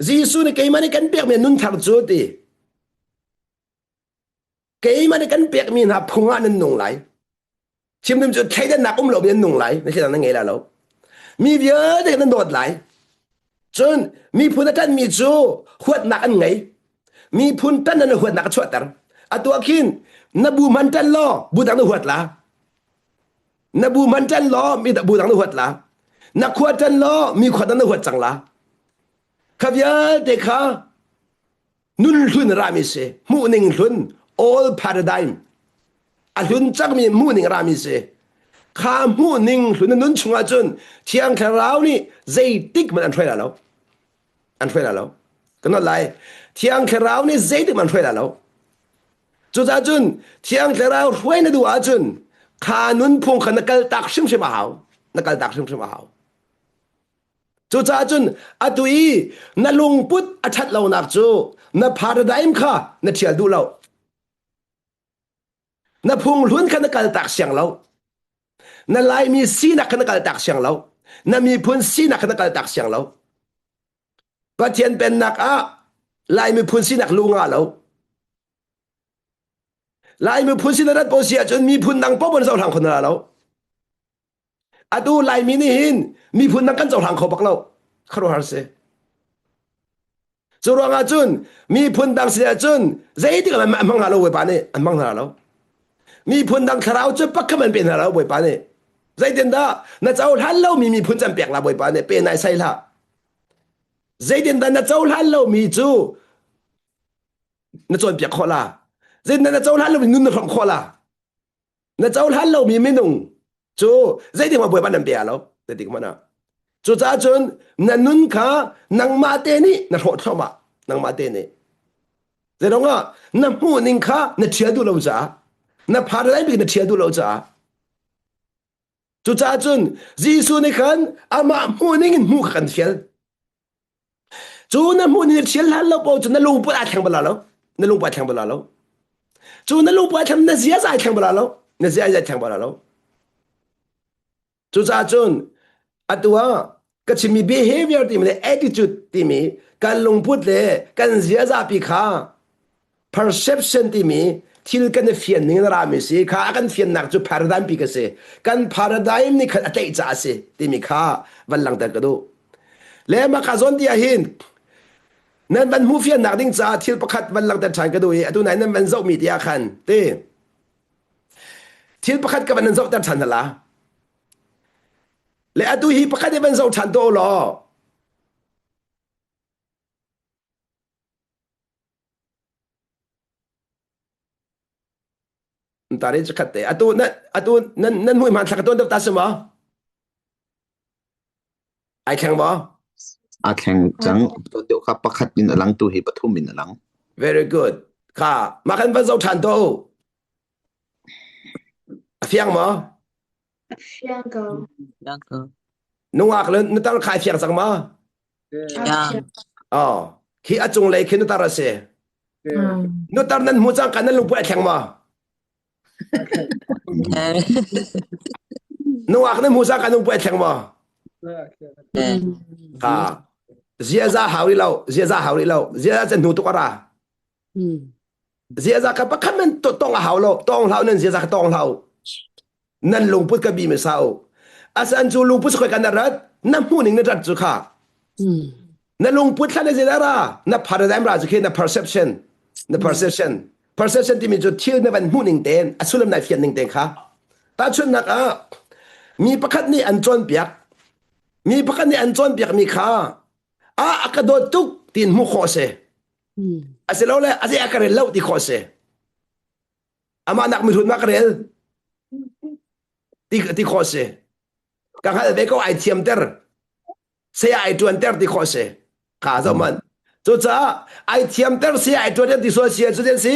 จีสุนี่เกี่ยมันกันเปียกมีนุนทาร์จูดีเกี่ยมันกันเปียกมีนับพุงอันนุ่งไหลชิมดิมจูใครจะนักอุ้มหลบยันนุ่งไหลไม่ใช่นั่นไงล่ะเรามีเยอะแต่นั่นโดดไหลจนมีพุทธจันมีจูขวดหนักอันไงมีพุนตันนั่นหัวนักชวดตร์อตัวขินนบูมันจันล้อบูดังนหัวละนบูมันจันล้อมีแต่บูดังนหัวละ นักขวดจันล้อมีขวดนั้นหัวจังละขบยาเด็กข้านุนลุนรามิเซมูนิงลุน all paradigm อันลุนจักมีมูนิงรามิเซข้ามูนิงลุนนุนชงอาจุนเที่ยงแค่เรานี่ใจติกมันอันช่วยเราอันช่วยเราก็นั่นแหละเที่ยงแค่เรานี่ใจติกมันช่วยเราจุดอาจุนเที่ยงแค่เราช่วยนะดูอาจุนข้านุนพงขันนักการตักชิมชิมหาวนักการตักชิมชิมหาวจุดอาจุนอตุยนลุงพุทธอัจฉริเรานักจูนพาราไดม์ข้านเทียดูเรานพงลุนขันนักการตักเสียงเรานลายมีสีนักขันนักการตักเสียงเรานมีพุนสีนักขันนักการตักเสียงเราก็เทียนเป็นนักลายมีพุนสีนักลุงเราลายมีพุนสีนักรัฐโปเซียจนมีพุนดังป้อบนเสาทางคนเราอดูลายมีนี่หินมีพุนดังกันเสาทางเขาปักเราคารุฮาร์เซจุรวงอาจุนมีพุนดังเสียจุนใจที่กันมันมังหาเราเวปานี่มันมังหาเรามีพุนดังคราวจุปักขมันเป็นหาเราเวปานี่ใจเด่นด้าน่าจะเอาทันเรามีพุนจำเปียกเราเวปานี่เป็นนายไซล่าใจเด่นด้าน่าจะเอาทันเรามีจูน่าจะเปียกข้อละใจเด่นด้าน่าจะเอาทันเรามีนุ่นของข้อละน่าจะเอาทันเรามีไม่นุ่งจูใจเด่นมาเวปานั่นเปียเราใจเด่นมันนะจุจ้าจนนันนุนข้านังมาเตนี่นัทโหดเข้ามานังมาเตนี่แต่เราว่านับหูนิงข้านัดเชียดูเราจ้านับพาราไดบิกนัดเชียดูเราจ้าจุจ้าจนจีซูในขันอามาหูนิงหูขันเชียจูนับหูนิงเชียหันเราบอกจูนันลุงปวดแข็งเบลาเรานันลุงปวดแข็งเบลาเราจูนันลุงปวดแข็งนัดเสียใจแข็งเบลาเรานัดเสียใจแข็งเบลาเราจุจ้าจนอัตัวก็จะมี behavior ที่มี attitude ที่มีการลงพูดเลยการเสียใจปีข้า perception ที่มีที่กันเฟียนนี่รามิสิข้ากันเฟียนนักจุ paradigm ปีกเสกัน paradigm นี่ขัดใจจ้าเสที่มีข้าวันหลังแต่ก็ดูแล้วมาข้าสอนที่อาหินนั่นมันมูเฟียนนักดิ้งจ้าที่ประคัดวันหลังแต่ฉันก็ดูอัตัวไหนนั่นมันเจ้ามีที่อาคันเต้ที่ประคัดกับมันเจ้าแต่ฉันละและอดูฮีประคัดได้เป็นเจ้าฉันโตหรอตาเรจะขัดเตะอดูนั่นมวยมันสักตัวเดียวตัดสมอไอแข็งบ่อาแข่งจังตัวเดียวครับประคัดมินอลังตัวเฮปทุมมินอลัง very good ค่ะมากันเป็นเจ้าฉันโตเฟียงมั้Danke. นุ่งอักเลยนึกตั้งขายเฟียงสังมั้ Ja. อ๋อขี้อจงเลยขี้นุตาระเสนุตานั้นมูจังกันนั้นลุงป่วยแข็งมั้ นุ่งอักนั้นมูจังกันลุงป่วยแข็งมั้ ค่ะเสียใจหาวิเราเสียใจหาวิเราเสียใจหนูตุกระเสียใจกับประคันมันต้องหาเราต้องเรานั่นเสียใจต้องเรานั่นลุงพูดกับบีไม่เศร้าอาศัยจูลุงพูดสกกันนรัดน้ำหูนิ่งนรัดจุค่ะนั่นลุงพูดแค่ในเจตนานั่น paradigm ราจุคือนั่น perception ที่มีจุดที่นั่นเป็นหูนิ่งเต้นอสุลมนายเฟียนนิ่งเต้นค่ะแต่ชุดนักมีประคันนี่อันจวนเปียกมีประคันนี่อันจวนเปียกมีค่ะกระโดดตุกตีนมุขโคเซอาศัยเราเลยอาศัยกระเรลเล่าที่โคเซมานักมีทุนมากระเรลที่โคเซกังหันเบก็ไอเทียมเตอร์เสียไอตัวเตอร์ที่โคเซข้าจะมันจุดจ้าไอเทียมเตอร์เสียไอตัวเตอร์ที่โซเชียลจุดนี้สิ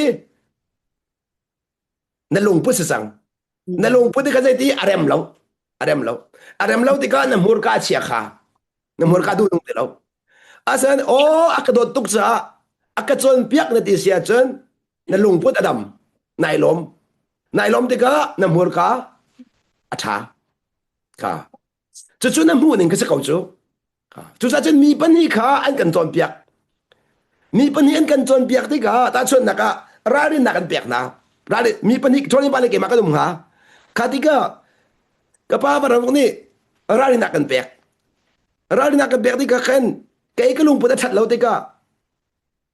นั่นลุงพูดสั่งนั่นลุงพูดที่เขาจะที่อารมณ์เราที่ก็นั่นมูร์กาเชียข้านั่นมูร์กาดูนุ่งเดียวอาศัยอักโดดตุกจ้าอักจนเปียกนั่นที่เสียจนนั่นลุงพูดอดัมนายล้มที่ก็นั่นมูร์กาอัฐาค่ะจุดนั้นมูนิ่งก็จะเข้าจูจุดนั้นมีปัญหาอันกันจนเปียกมีปัญหาอันกันจนเปียกที่ก็แต่ชนนักร้านนักกันเปียกนะร้านมีปัญหาชนนี้บ้านเล็กมาก็ดูมั้งฮะข้าที่ก็ป้าบ้านเรานี่ร้านนักกันเปียกที่ก็เข็นแกก็ลุงพูดชัดแล้วที่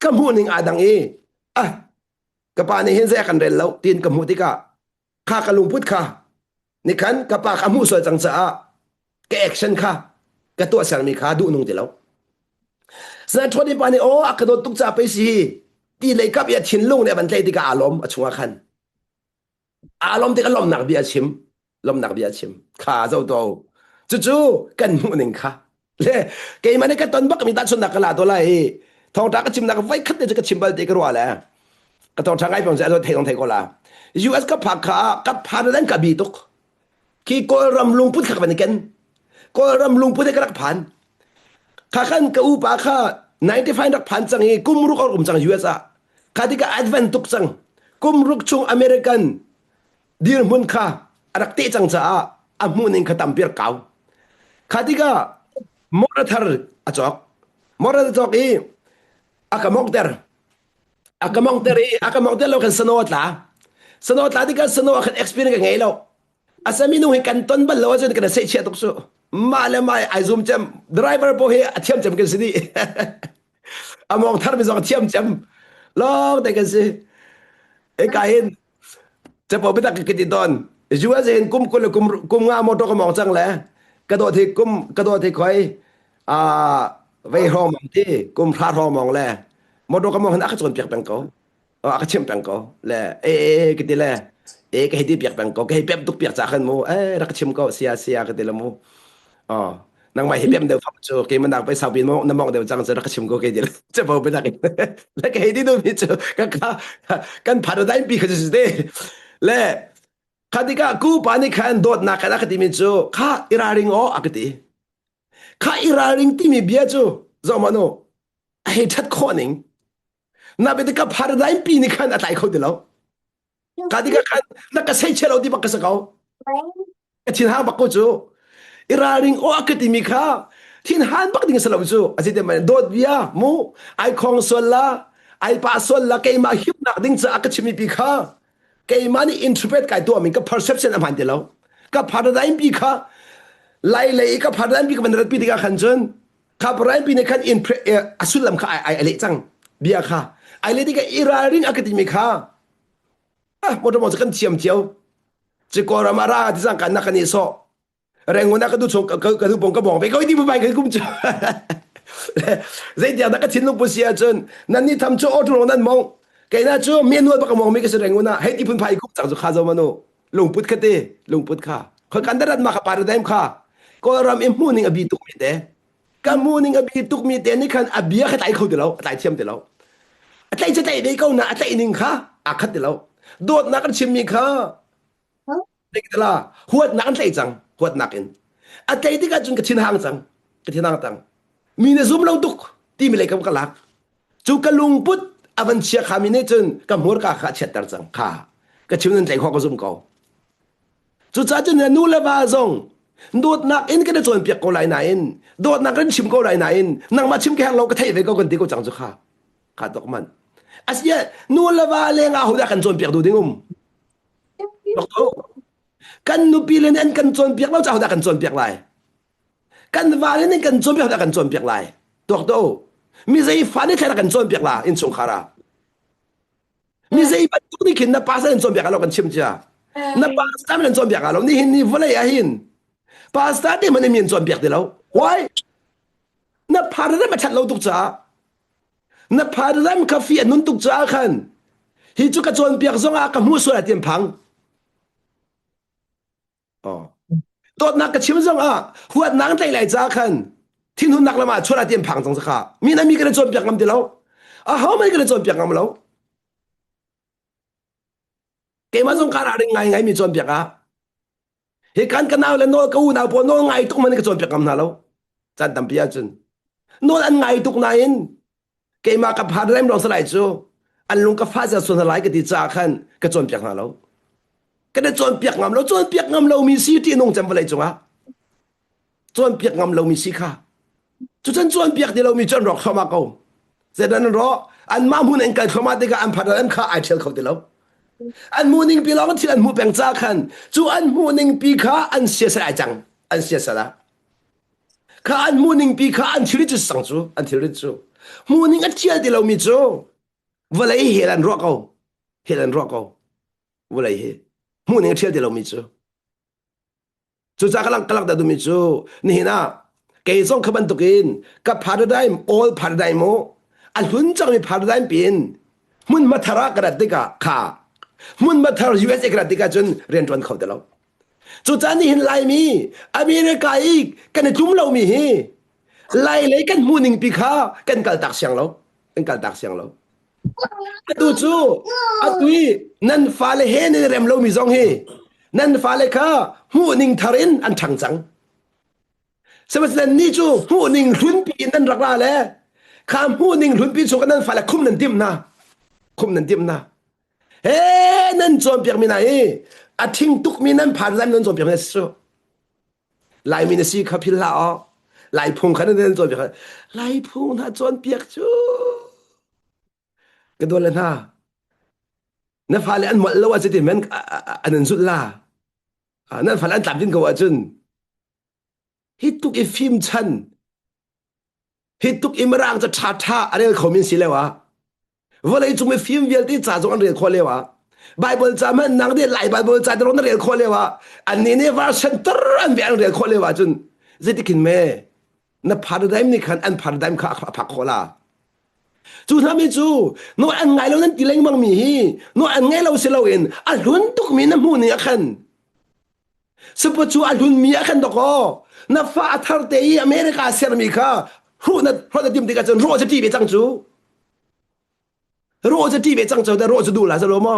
ก็มูนิ่งอาดังก็ป้านี่เห็นเสียกันเร็วแล้วตีนกับมูที่ก็ข้าก็ลุงพูดค่ะนี่ขันกับป้าขมูสวยจังจ้าแกแอคชั่นค่ะ ก็ตัวเสียงมีขาดูนุ่งติแล้วสนันทนที่ปานนี้โอ้อักโดนตุกจ่าไปสิที่เลยกับยาชินลุงเนี่ยมันใจที่กับอารมณ์ช่วงขันอารมณ์ที่ก็ลมหนักเบียชิมลมหนักเบียชิมขาเจ้าโตจู่ๆกันมุนิงค่ะเล่เกมันนี่ก็ตอนบักมีตัดสุนัขกลาตัวไรทองตาก็ชิมนักไว้คัดเดี๋ยวจะก็ชิมบัลติกรัวแหละก็ทองทางไอ้ผมจะเอาเทของไทยก็ลา US ก็ผักขากับพาร์เรนกับบีตุกที่ก็รำลุงพุทธขับมันกันก็รำลุงพุทธกระพันข้าขันกับอุปาข้า95นักพันจังฮีกุมรุกเอากุมจัง US อ่ะข้าที่ก็แอดเวนตุกจังกุมรุกชงอเมริกันดีร์มุนข้ารักเตจังจ้าอามุนิงข้าตั้มเปียร์เก่าข้าที่ก็มอร์ทาร์อจอกมอร์ทาร์จอกอีอากามองเตอร์อากามองเตอร์อีอากามองเตอร์เราkanสโนว์ละสโนว์ละที่ก็สโนว์kan experience กันไงเราอาสามีนุ่งให้กันต้นบัลลังก์จนกันเสียเชียตุกสุมาเลยมาไอซูมจำ driver พอให้เทียมจำกันสิดีอามองทาร์มิซองเทียมจำลองแต่กันสิเอกาเห็นจะพอไปตักกินตอนจัวเห็นกุมกุลกุมงามอตก็มองจังเลยกระโดดที่กุมกระโดดที่คอยอ่าไว้หอมที่กุมพลาดหอมองเลยมอตก็มองเห็นอักษรเปียกเป็นเขาอักษรเป็นเขาเลยกินที่เลยก็ให้ที่เปียกเป็นเขาก็ให้เปียกตุกเปียกจากกันมูรักชิมเขาเสียกันที่ละมูอ๋อนางไม่ให้เปียกเดี๋ยวฟังจูกินมันดังไปสาวบินมองน้ำมองเดี๋ยวจังจะรักชิมเขากินเดี๋ยวจะพอไปตักแล้วก็ให้ที่ดูมิจูกันผ่านได้ปีก็จะสุดเด้และคดีก็กูปานิคันโดดนักนักที่มิจูข้าอิราริงอ๋ออักติข้าอิราริงที่มีเบียจูจอมโนไอ้ทัดข้อหนึ่งนับเป็นกับผ่านได้ปีนี่คันอะไรเขาเดียวคดีก็คันนักเสียเชลล์ที่บักษเขาทิ้งหางบักกูจูอิราริงอ๋ออักติมีข้าทิ้งหางบักดิ่งสลับจูอาจจะมันโดดเบียมูไอคองโซล่าไอปาโซล่าเกมาหิบนักดิ่งจะอักชิมีปีข้าเกมันนี่อินทรเปตกันตัวมันก็ perception อันมันเดียวก็พาราไดม์ปีค่ะไล่เลยก็พาราไดม์ปีก็มันรัดปีที่กันขันจนข้าพาราไดม์ปีในขันอินอสุลลัมค่ะไอเล็กจังเบียค่ะไอเล็กที่ก็อิราริงอะคาเดมิค่ะหมดทั้งหมดจะกันเทียมเทียวจะกอรามาราที่สั่งกันนักนี่โซแรงวันนักดูชงก็ดูปงก็บอกไปก็ที่ผู้ไปก็คุ้มจ้าเสียเดียวนักทิ้งลูกปุษยาจนนั่นนี่ทำโจ้อทุลงนั่นมองแกน่าจูเมียนวดปากมองไม่ก็แสดงว่านะให้ที่พุ่นพายกุบจังสุขาจอมาโนลุงพุทธคดีลุงพุทธข้าคนกันดัดมาขับปาร์ดเดมข้าก็รำอิมมูนิงอบีตุกมีเตะกันมูนิงอบีตุกมีเตะนี่คันอบียะขัดไอเขาเดียวขัดไอเทียมเดียวขัดไอจะไอเด็กเขาหน้าขัดไอหนึ่งข้าอาขัดเดียวโดดนักชิมมีข้าเด็กเดียวหัวนักขัดไอจังหัวนักอินขัดไอที่กันจนกระชินหางจังกระชินหางจังมีเนซุมเราตุกที่มีเลยกับกลักจูกลุงพุทธอวันเชียขามินจนกับหัวกาขาเช็ดตาจังข้าก็ชิมนั่นใจข้อก็ซุ่มเขาจุดจ้าจนเนี่ยนู่นละบาซงโดดนักอินก็ได้จนเปียกก็ไหลนายอินโดดนักกันชิมก็ไหลนายอินนั่งมาชิมแค่เราก็เทไปก็คนที่ก็จังจุข้าขาตกมันอาเซียนู่นละบาเลงอาหูได้กันจนเปียกดูดิ้งดอกโตกันนูปีเลนกันจนเปียกเราจะหูได้กันจนเปียกไรกันวาเลนกันจนเปียกได้กันจนเปียกไรดอกโตมีใจฝันนี่แค่กันจนเปียกไรอินสงขารามีใจปัจจุบันขินนะภาษาอินจนเปียกเรากันชิมจ้านับภาษามันจนเปียกเรานี่หินนี่วุ่นเลยหินภาษาที่มันมีจนเปียกเดียววายนับพาร์ทนั้นมาชัดเราตุกจ้านับพาร์ทนั้นคาเฟ่นุ่นตุกจ้าขันฮิจุกจนเปียกซงอากับหัวสวยเตียมพังอ๋อตัวนักกระชิมซงอาหัวนังใจไหลจ้าขันที่นุ่นนักละมาช่วยเตียมพังจังสักขามีนั่นมีกระจนเปียกงำเดียวเขาไม่กระจนเปียกงำเราเกมาสงการอะไรไงมีจนเปียกเหตุการณ์กันเอาเลยโน้ตกูนาพอโน้ตไงทุกมันก็จนเปียกงำนาเราจันทำเปียจนโน้ตอันไงทุกนายนเกมากับพาร์ทเริ่มลองสลายจูอันลุงกับฟ้าจะส่วนสลายก็ดีจ้าขันก็จนเปียกนาเราก็ได้จนเปียกงำเราจนเปียกงำเรามีสีที่นุ่งจำอะไรจังวะจนเปียกงำเรามีสีค่ะจุดจนเปียกที่เรามีจนรอกเข้ามาเขาเสร็จนั้นรออันมามุนเองกันเข้ามาที่กับอันพาร์ทเริ่มข้าไอเชลเขาที่เราอันมูนิงปีเราที่อันมูเป็นจ้าขันจูอันมูนิงปีข้าอันเสียสละจังอันเสียสละข้าอันมูนิงปีข้าอันที่ริจุสังจูอันที่ริจูมูนิงอันเทียที่เรามีจูวันไหนเฮลันรอกเอาเฮลันรอกเอาวันไหนเฮมูนิงอันเทียที่เรามีจูจูจ้ากำลังแต่ดูมีจูนี่นะ cái song các bạn tục in các paradigm all paradigm mo anh huấn chẳngมี paradigm pin mun mà thara cái đó cả khá mun mà thara USA cái đó cả chân riêng tuần khẩu đó lâu chú cha ni hin lại mi America ấy cái này chúng lâu mi hi lại lấy cái muning pi khá cái cái đặc sản lâu cái đặc sản lâu tu chu atui nan fa le he ni rem lo mi zong hi nan fa le kha muning tharin an thang chang sebab ni chu muning hlun pi nan rak la le kham muning hlun pi chu kan nan fa le khum nan dim na he nan chom piak mi na hi a thing tuk mi nan phan lam nan chom piak na su lai mi na si kha phil la o lai phung khan nan chom piak lai phung na chom piak chu cái đó là na nó phải là anh mất lâu thì mình anh rút la nó phải là anh tạm tin cầu chân hít tục cái phim chân hít tục im rang cho cha cha anh ấy khôngមាន xí 了 à vừa lấy chúng cái phim việt thì trả cho anh ấy khó 了 à Bible cha mình năng đi lại Bible cha đó anh ấy khó 了 à anh ấy version tơ anh ấy anh ấy khó 了 à chân vậy thì kinh mẹ nó paradigm này khăn anh paradigm khác khác khó la chú tham mi chú nó ăn ngay lâu nên tỷ lệ mang mi hi nó ăn ngay lâu sẽ lâu in ăn luôn tục mi nằm hôn này khăn sắp chú ăn luôn mi khăn đó co nó pha thar tây America xem mi kha hôn nó tìm đi cái chân rồi sẽ đi về trang chú rồi sẽ đi về trang chú đó rồi sẽ đủ là sao lo mà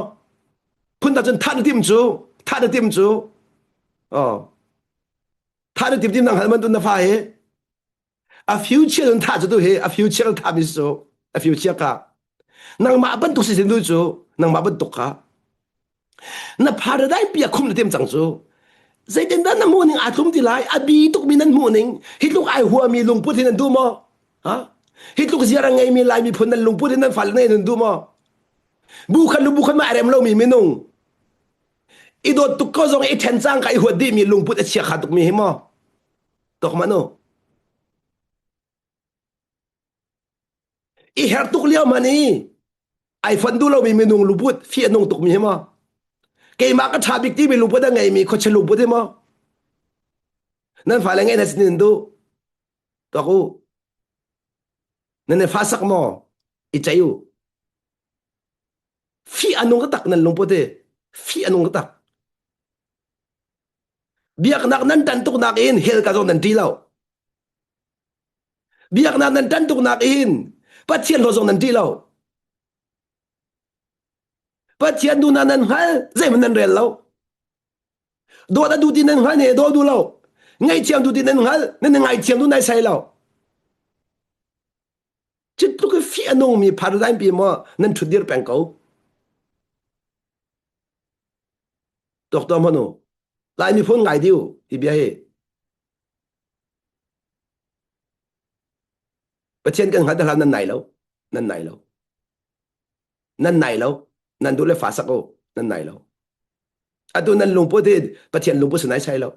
phun ta chân thắt tìm chú thắt tìm năng hal man tu nó pha he a future thắt chú tu he a future thắt mi số a future ka nang ma ban tuk si sin du chu nang ma ban tuk ka na paradigm pia khum na tem chang chu zai den dan na morning a thum ti lai a bi tuk min nan morning hi tuk ai huwa mi lung put hin du mo ha hi tuk zia ngai mi lai mi phun nan lung put hin nan fal nei nan du mo bu khan ma rem lo mi minung i do tuk ko zong i then chang kai huwa di mi lung put a chia kha tuk mi hi mo tok ma no i her tuk liao mani ai phân du lâu mi mình nung luput phía nung tục mi mà cái mà cái thà big tí mi luput đang ngày mi có chơi luput thế mà nên phải là ngày này xin du đó cô nên phải sắc mà ít chạy u phía nung cái tắc nên luput thế phía nung cái tắc biak nak nan tan tuk nak in hel ka zong nan ti lâu biak nak nan tan tuk nak in bắt chiên lo zong nan ti lâu bắt chiên du nan hal dễ mình nan rel lâu do đã du tin nan hal ne do du lâu ngay chiang du tin nan hal nên ngay chiang du nai sai lâu chỉ lúc cái phía nông mi paradigm bị mà nên chút điểm bèn cầu doctor mà nó lại mi phun ngay điêu thì bây giờ bắt chiên cái hal đó nan này lâu nan du le phá sắc ô nan này lâu à tu nan lùng bút thì bắt chiên lùng bút sẽ nai sai lâu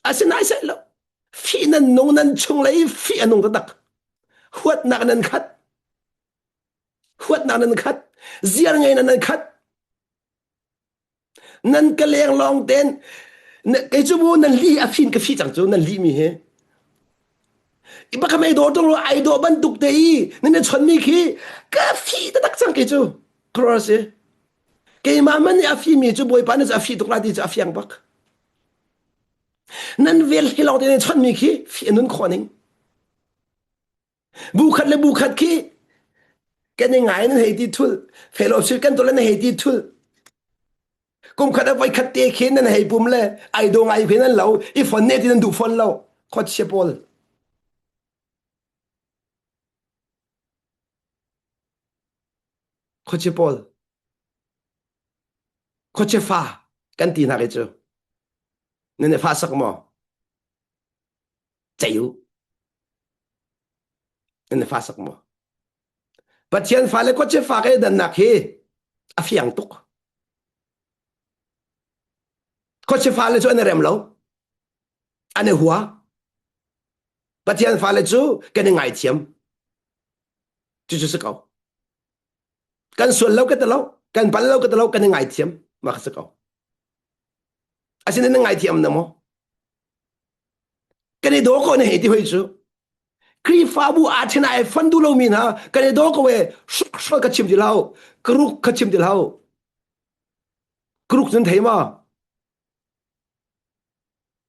à sẽ nai sai lâu phía nan nông nan chung lấy phía nông đó đặc huat nak nan khát ziar ngay nan khát nan cái leng long ten cái chú bố nan li à phim cái phi chẳng chú nan li mi he iba ka may do tong ai do ban tuk te nan chon mi khi cái phi ta đặc chẳng cái chú cross cái mà man a phi mi chú boy pan a phi tuk la di a phiang bak nan vel hilaw ten chon mi khi phi nun khoning bu khat khi cái này ngài nó hay đi thul fellowship cái tôi là hay đi thul cũng khát phải khát tê khi nó hay bùm lệ ai đồ ngài khi nó lâu if phone net nó đủ phone lâu khó chịu bol khó chịu pha cái tin nào cái chứ nên pha sắc mà chạy u nên pha sắc mà bắt chiên pha lại khó chịu pha cái đàn nạc he à phiang tuk khó chịu pha lại cho anh rem lâu anh hùa bắt chiên pha lại chú cái này ngài chiếm chú chú câu cái xuân lâu cái lâu cái bán lâu cái lâu cái này ngài chiếm mà cái câu à xin nên ngài chiếm nữa mà cái này đó có này thì hơi chú khi phá bu à thế này phân du lâu mình ha cái này đó có về soi cái chim đi lâu kruk cái chim đi lâu kruk nên thấy mà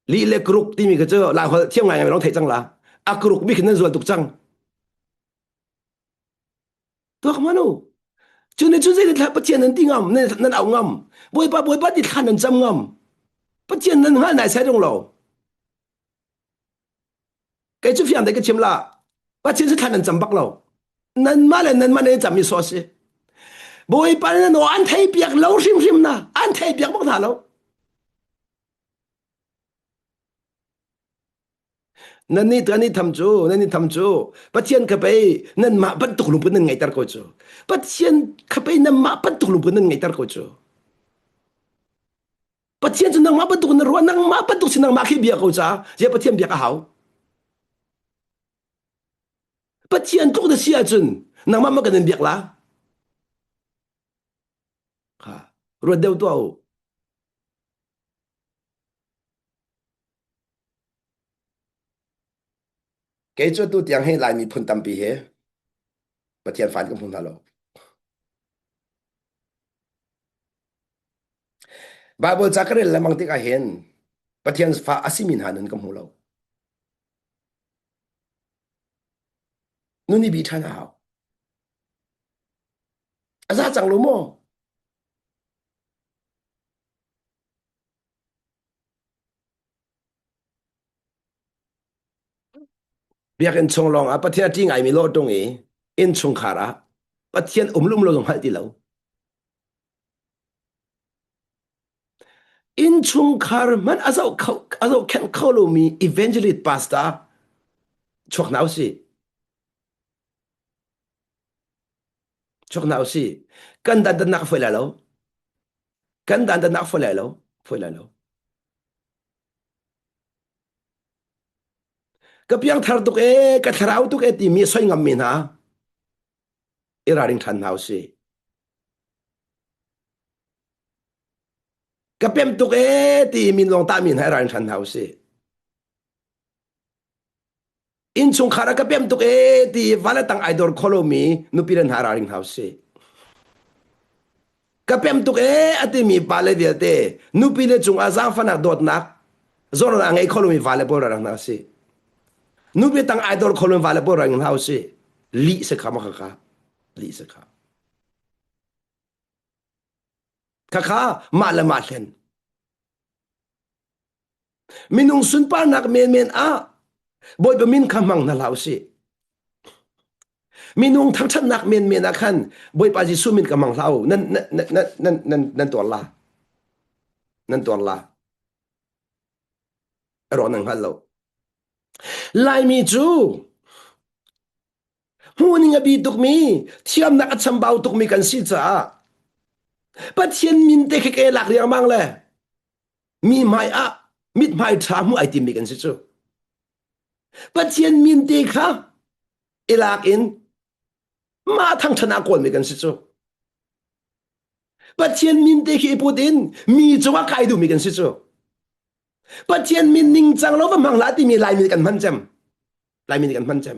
lý lệ kruk thì mình cái chỗ là họ thiêm ngày ngày nó thấy chăng là à kruk biết nên rồi tục chăng tôi không nói cho nên chúng ta bắt chuyện nên tiếng ngầm nên ảo ngầm bồi ba đi khăn nên chăm ngầm bắt chuyện nên hai này sai trong lầu cái chú phiền đấy cái chim là bắt chuyện sẽ khăn nên chăm bắc lầu nên mà nên chăm mi xóa xí bồi ba nên nó ăn thấy biếc lâu sim sim na ăn thấy biếc bắc thà lâu nên thầm chú bắt chuyện cái bay nên mà bắt tục lục nên ngày tar coi chú bắt chuyện cái bay nên mà bắt tục lục nên ngày tar coi chú bắt chuyện chú nang mà bắt tục nên ruan nang mà bắt tục xin nang mà khi biếc coi cha giờ bắt chuyện biếc cái hảo bắt chuyện tục được xia chun nang mà cái nên biếc lá ha rồi đều tao cái chỗ tu tiếng hay lại mi phun tâm bì hết bắt chuyện phản công phun thà lâu Bible zakare lamang tika hen pathian fa asimin hanan kam hulo nuni bi thana haw aza chang lo mo biak en chong long a pathian ti ngai mi lo tong e in chung khara pathian umlum lo long hal ti lo in chung khar man azo kan kholo mi evangelist pastor chok nau si kan dan dan nak foi la lo kan dan dan nak foi la lo ka piang thar tuk e ka tharau tuk e ti mi soi ngam min ha iraring than nau si cái bém tục ấy thì mình lòng ta mình hay là thành hậu sĩ in chung khara cái bém tục ấy thì vale tăng idol kolomi nu piren hararing hậu sĩ cái bém tục ấy ati mi vale dia te nu pile chung azang fanak dot nak zoro ang ai kolomi vale bora rang hậu sĩ nu pi tăng idol kolomi vale bora rang hậu sĩ li se khama kha li se kha ma la ma len minung sun pa nak men a boy be min khamang na lau si minung thang chan nak men a khan boy pa ji su min kamang lau nanตัวละnanตัวละรอนังฮัลโหลไลมีจูหูนิงบีตุกมีเทียมนักอัจฉริยะตุกมีกันสิจ้าปัจเจียนมินเตคเกลักเรียงมังเลยมีไม่อะมิดไม่ทรามูไอติมมีกันสิจูปัจเจียนมินเตค่ะเอลักอินมาทางชนะกวนมีกันสิจูปัจเจียนมินเตคีปูดินมีจังหวะใครดูมีกันสิจูปัจเจียนมินนิงจังแล้วว่ามังลาที่มีลายมีกันพันจำลายมีกันพันจำ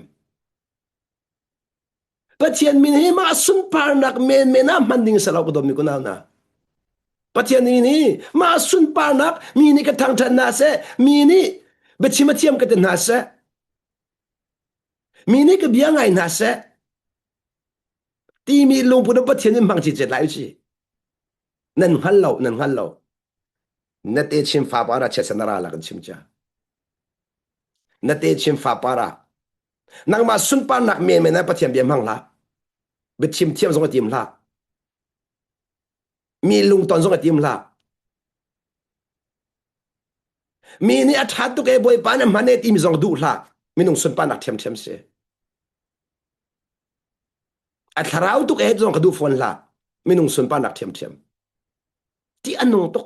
ปัจเจียนมินให้มาสุนปานักเมน่ามันดิ่งสลาวกดมีกุนเอานะปัจเจียนนี้มาสุนปานักมีนี่กระทางชนะเสมีนี่เบชิมาเทียมกันนะเสมีนี่ก็เบียงไงนะเสที่มีลงพุทธปัจเจียนมังจิตเจ็ดหลายสินั่นฮัลโหลนัดเอชิมฟ้าปาราเชสนาราลักชิมจ้านัดเอชิมฟ้าปารานังมาสุนปานักเมน่าปัจเจียนเบียมังละเบชิมเทียมสงกติมละมีลุงตอนสงกติมละมีนี่อัฐาตุกเอบอยปานมันเนติมสงดูละมีนุ่งสุนปานักเทียมเสอัฐาราวตุกเอสงกดูฟอนละมีนุ่งสุนปานักเทียมที่อันนงตุก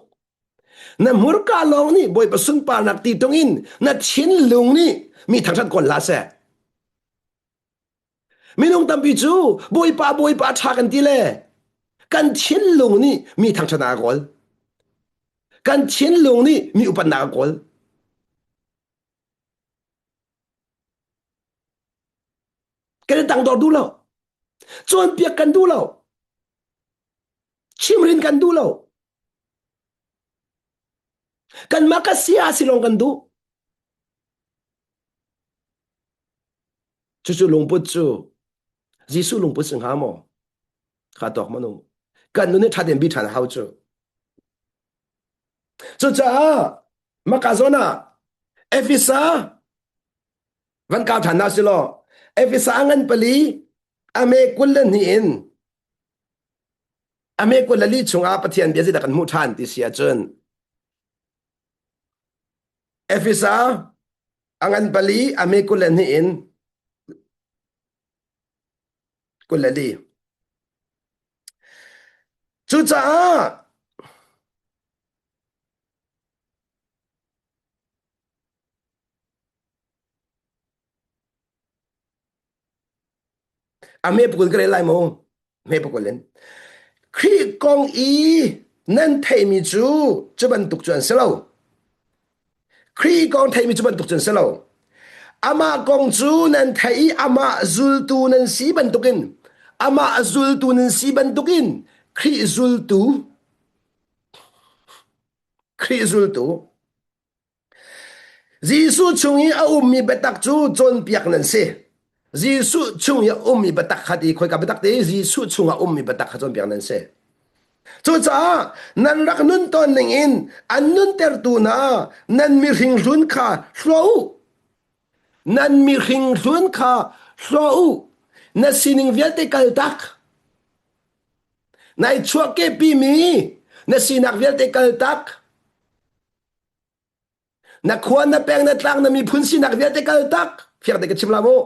นั่นมุรกาลองนี่บอยปสุนปานักตีตรงอินนั่นชินลุงนี่มีทางชันคนละเสมีนุ่งตำปิจูบอยปาทากันทีเล่กันชินลุงนี่มีทางชนะกอลกันชินลุงนี่มีอุปนากอล cái tăng đỏ đu lâu chôn piak kan đu lâu chimrin kan đu lâu kan makasia silong kan đu chú lungput chú Giêsu lungput sừng hamo khá tọc mà nung kan nune thadem bi than hao chú cha makazona Efisa văn cao thản nào xí lo Efisa ngan pali ame kullan hi in ame kullali chunga pathian biazi dakan mu than ti sia chun Efisa angan pali ame kullan hi in kullali chú cha ame pukul kare lai mo me pukulin khi kong i nan thei mi chu chuban tuk chuan selo khi kong thei mi chuban tuk chuan selo ama kong chu nan thei ama zul tu nan si ban tukin ama zul tu nan si ban tukin khi zul tu Giêsu chungi a mi betak chu chon piak nan se Giêsu chungi a mi betak khati khoi ka betak te Giêsu chunga mi betak kha chon piak nan se chú cha nan rak nun ton ning in an nun ter tu na nan mi ring run kha hlo nan mi ring run kha hlo na sining vial te kal tak nai chua ke pi mi na sinak vial te kal tak na khuan na peng na tlang na mi phun sinak vial te kal tak fiak te ka chimla mo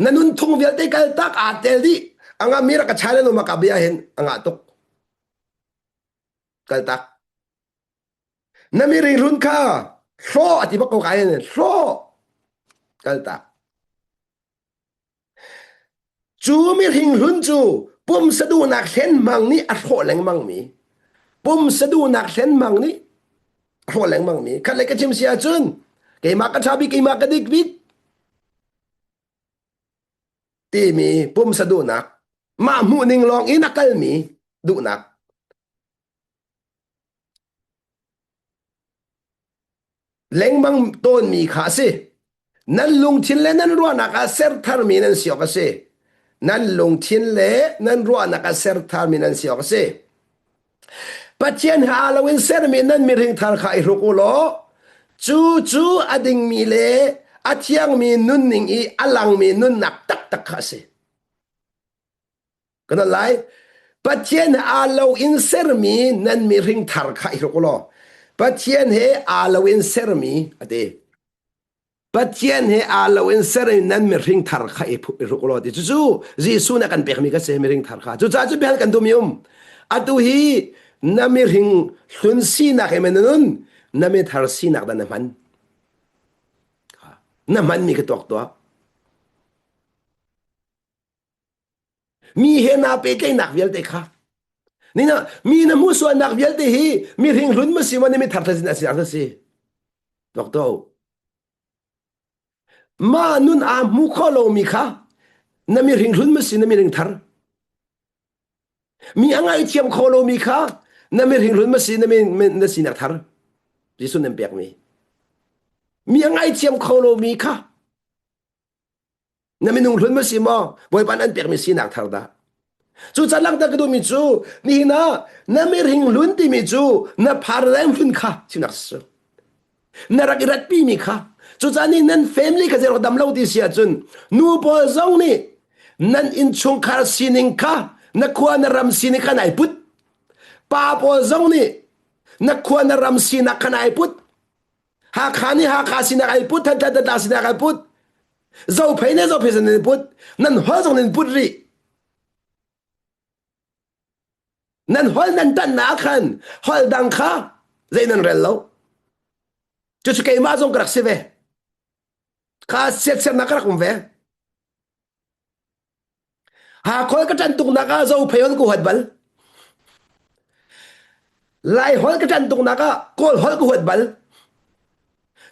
na nun thung vial te kal tak a tel di anga mira ka chale no makabia hen anga tok kaltak namiri run kha hlo ati ba ko kai ne hlo kaltak chu mi hing run chu pum sadu nak hlen mang ni a hlo leng mang mi pum sadu nak hlen mang ni hlo leng mang mi khat le ka chim sia chun ke ma ka thabi ke ma ka dik bit ti mi pum sadu nak ma mu ning long in akal mi du nak leng mang ton mi kha se nan lung thin le nan ruwa na ka ser thar mi nan siok se nan lung thin le nan ruwa na ka ser thar mi nan siok se pathian ha lawin ser mi nan mi ring thar kha i rukulo chu ading mi le athiang mi nun ning i alang mi nun nak tak tak kha se kana lai pathian a law in ser mi nan mi ring thar kha i rukulo pathian he a law in ser mi ate pathian he a law in ser nan mi ring thar kha i rukulo ti chu Giêsu na kan pek mi ka se mi ring thar kha chu cha chu bel kan du mium atu hi na mi ring hlun si na ke menun na mi thar si na dan man mi ka tok to mi he na pe ke nak vel te kha ni na mi na mu so nak vel te hi mi ring hlun ma si ma ni mi thar thazin asi ar si tok to ma nun a mu kholo mi kha na mi ring hlun ma si na mi ring thar mi angai thiam kholo mi kha na mi ring hlun ma si na mi na si nak thar Giêsu nem pek mi angai thiam kholo mi kha na mi nung hlun ma si mo boy pan an pek mi si nak thar da chu chalang ta ka du mi chu ni na mi ring hlun ti mi chu na phar rang hlun kha chi nak su na rak rat pi mi kha chu chani nan family ka zero dam lo ti sia chun nu po zong ni nan in chung khar sining kha na khwa na ram sining kha nai put pa po zong ni na khwa na ram sina kha nai put ha khani ha kha sina ai put ta ta sina ai put zo phei ne zo phei ne put nan ho zong nen put ri nan hol nan tan na khan hol dang kha zai nan rel lo chu ke ma zong krak se ve kha set set na krak um ve ha khol ka tan tuk na ka zo phei on ku hat bal lai hol ka tan tuk na ka kol hol ku hat bal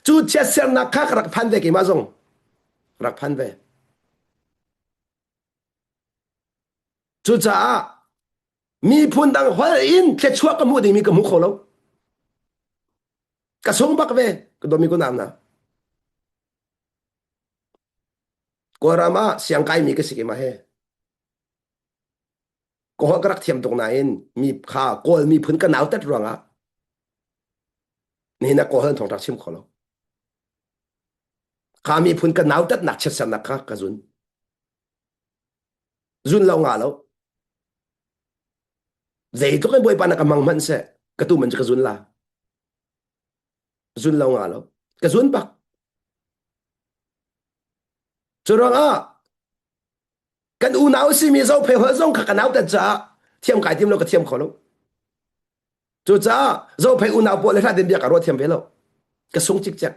chu chet ser na kha rak phan ve ke ma zong rak phan ve chú cha mi phun đang hoa in thế chúa cái mu đi mi cái mu khổ lâu cái sông bắc về cái đồ mi có nam na qua rama siang kai mi cái gì mà he có họ cái rắc thiam tung này mi kha có mi phun cái nào tết rồi áนี่นะก็เห็นทองทักชิมขอเราข้ามีพุ่นกันหนาวตัดหนักเช็ดสันนักข้ากระจุนเรางาเราใจทุกคนบ่อยปานักมังมันเสะกระตุ้มันจะกระจุนละจุนเรางาเรากระจุนปักจุดรองอ่ะกันอูหนาวสิมีเจ้าเพลหัวจ้องขักกันหนาวแต่จ้าเทียมไก่เทียมเราก็เทียมขอเราจุดจ้าเจ้าเพลอูหนาวปวดเลยถ้าเดินเบียกับรถเทียมไปเรากระสงจิกจัก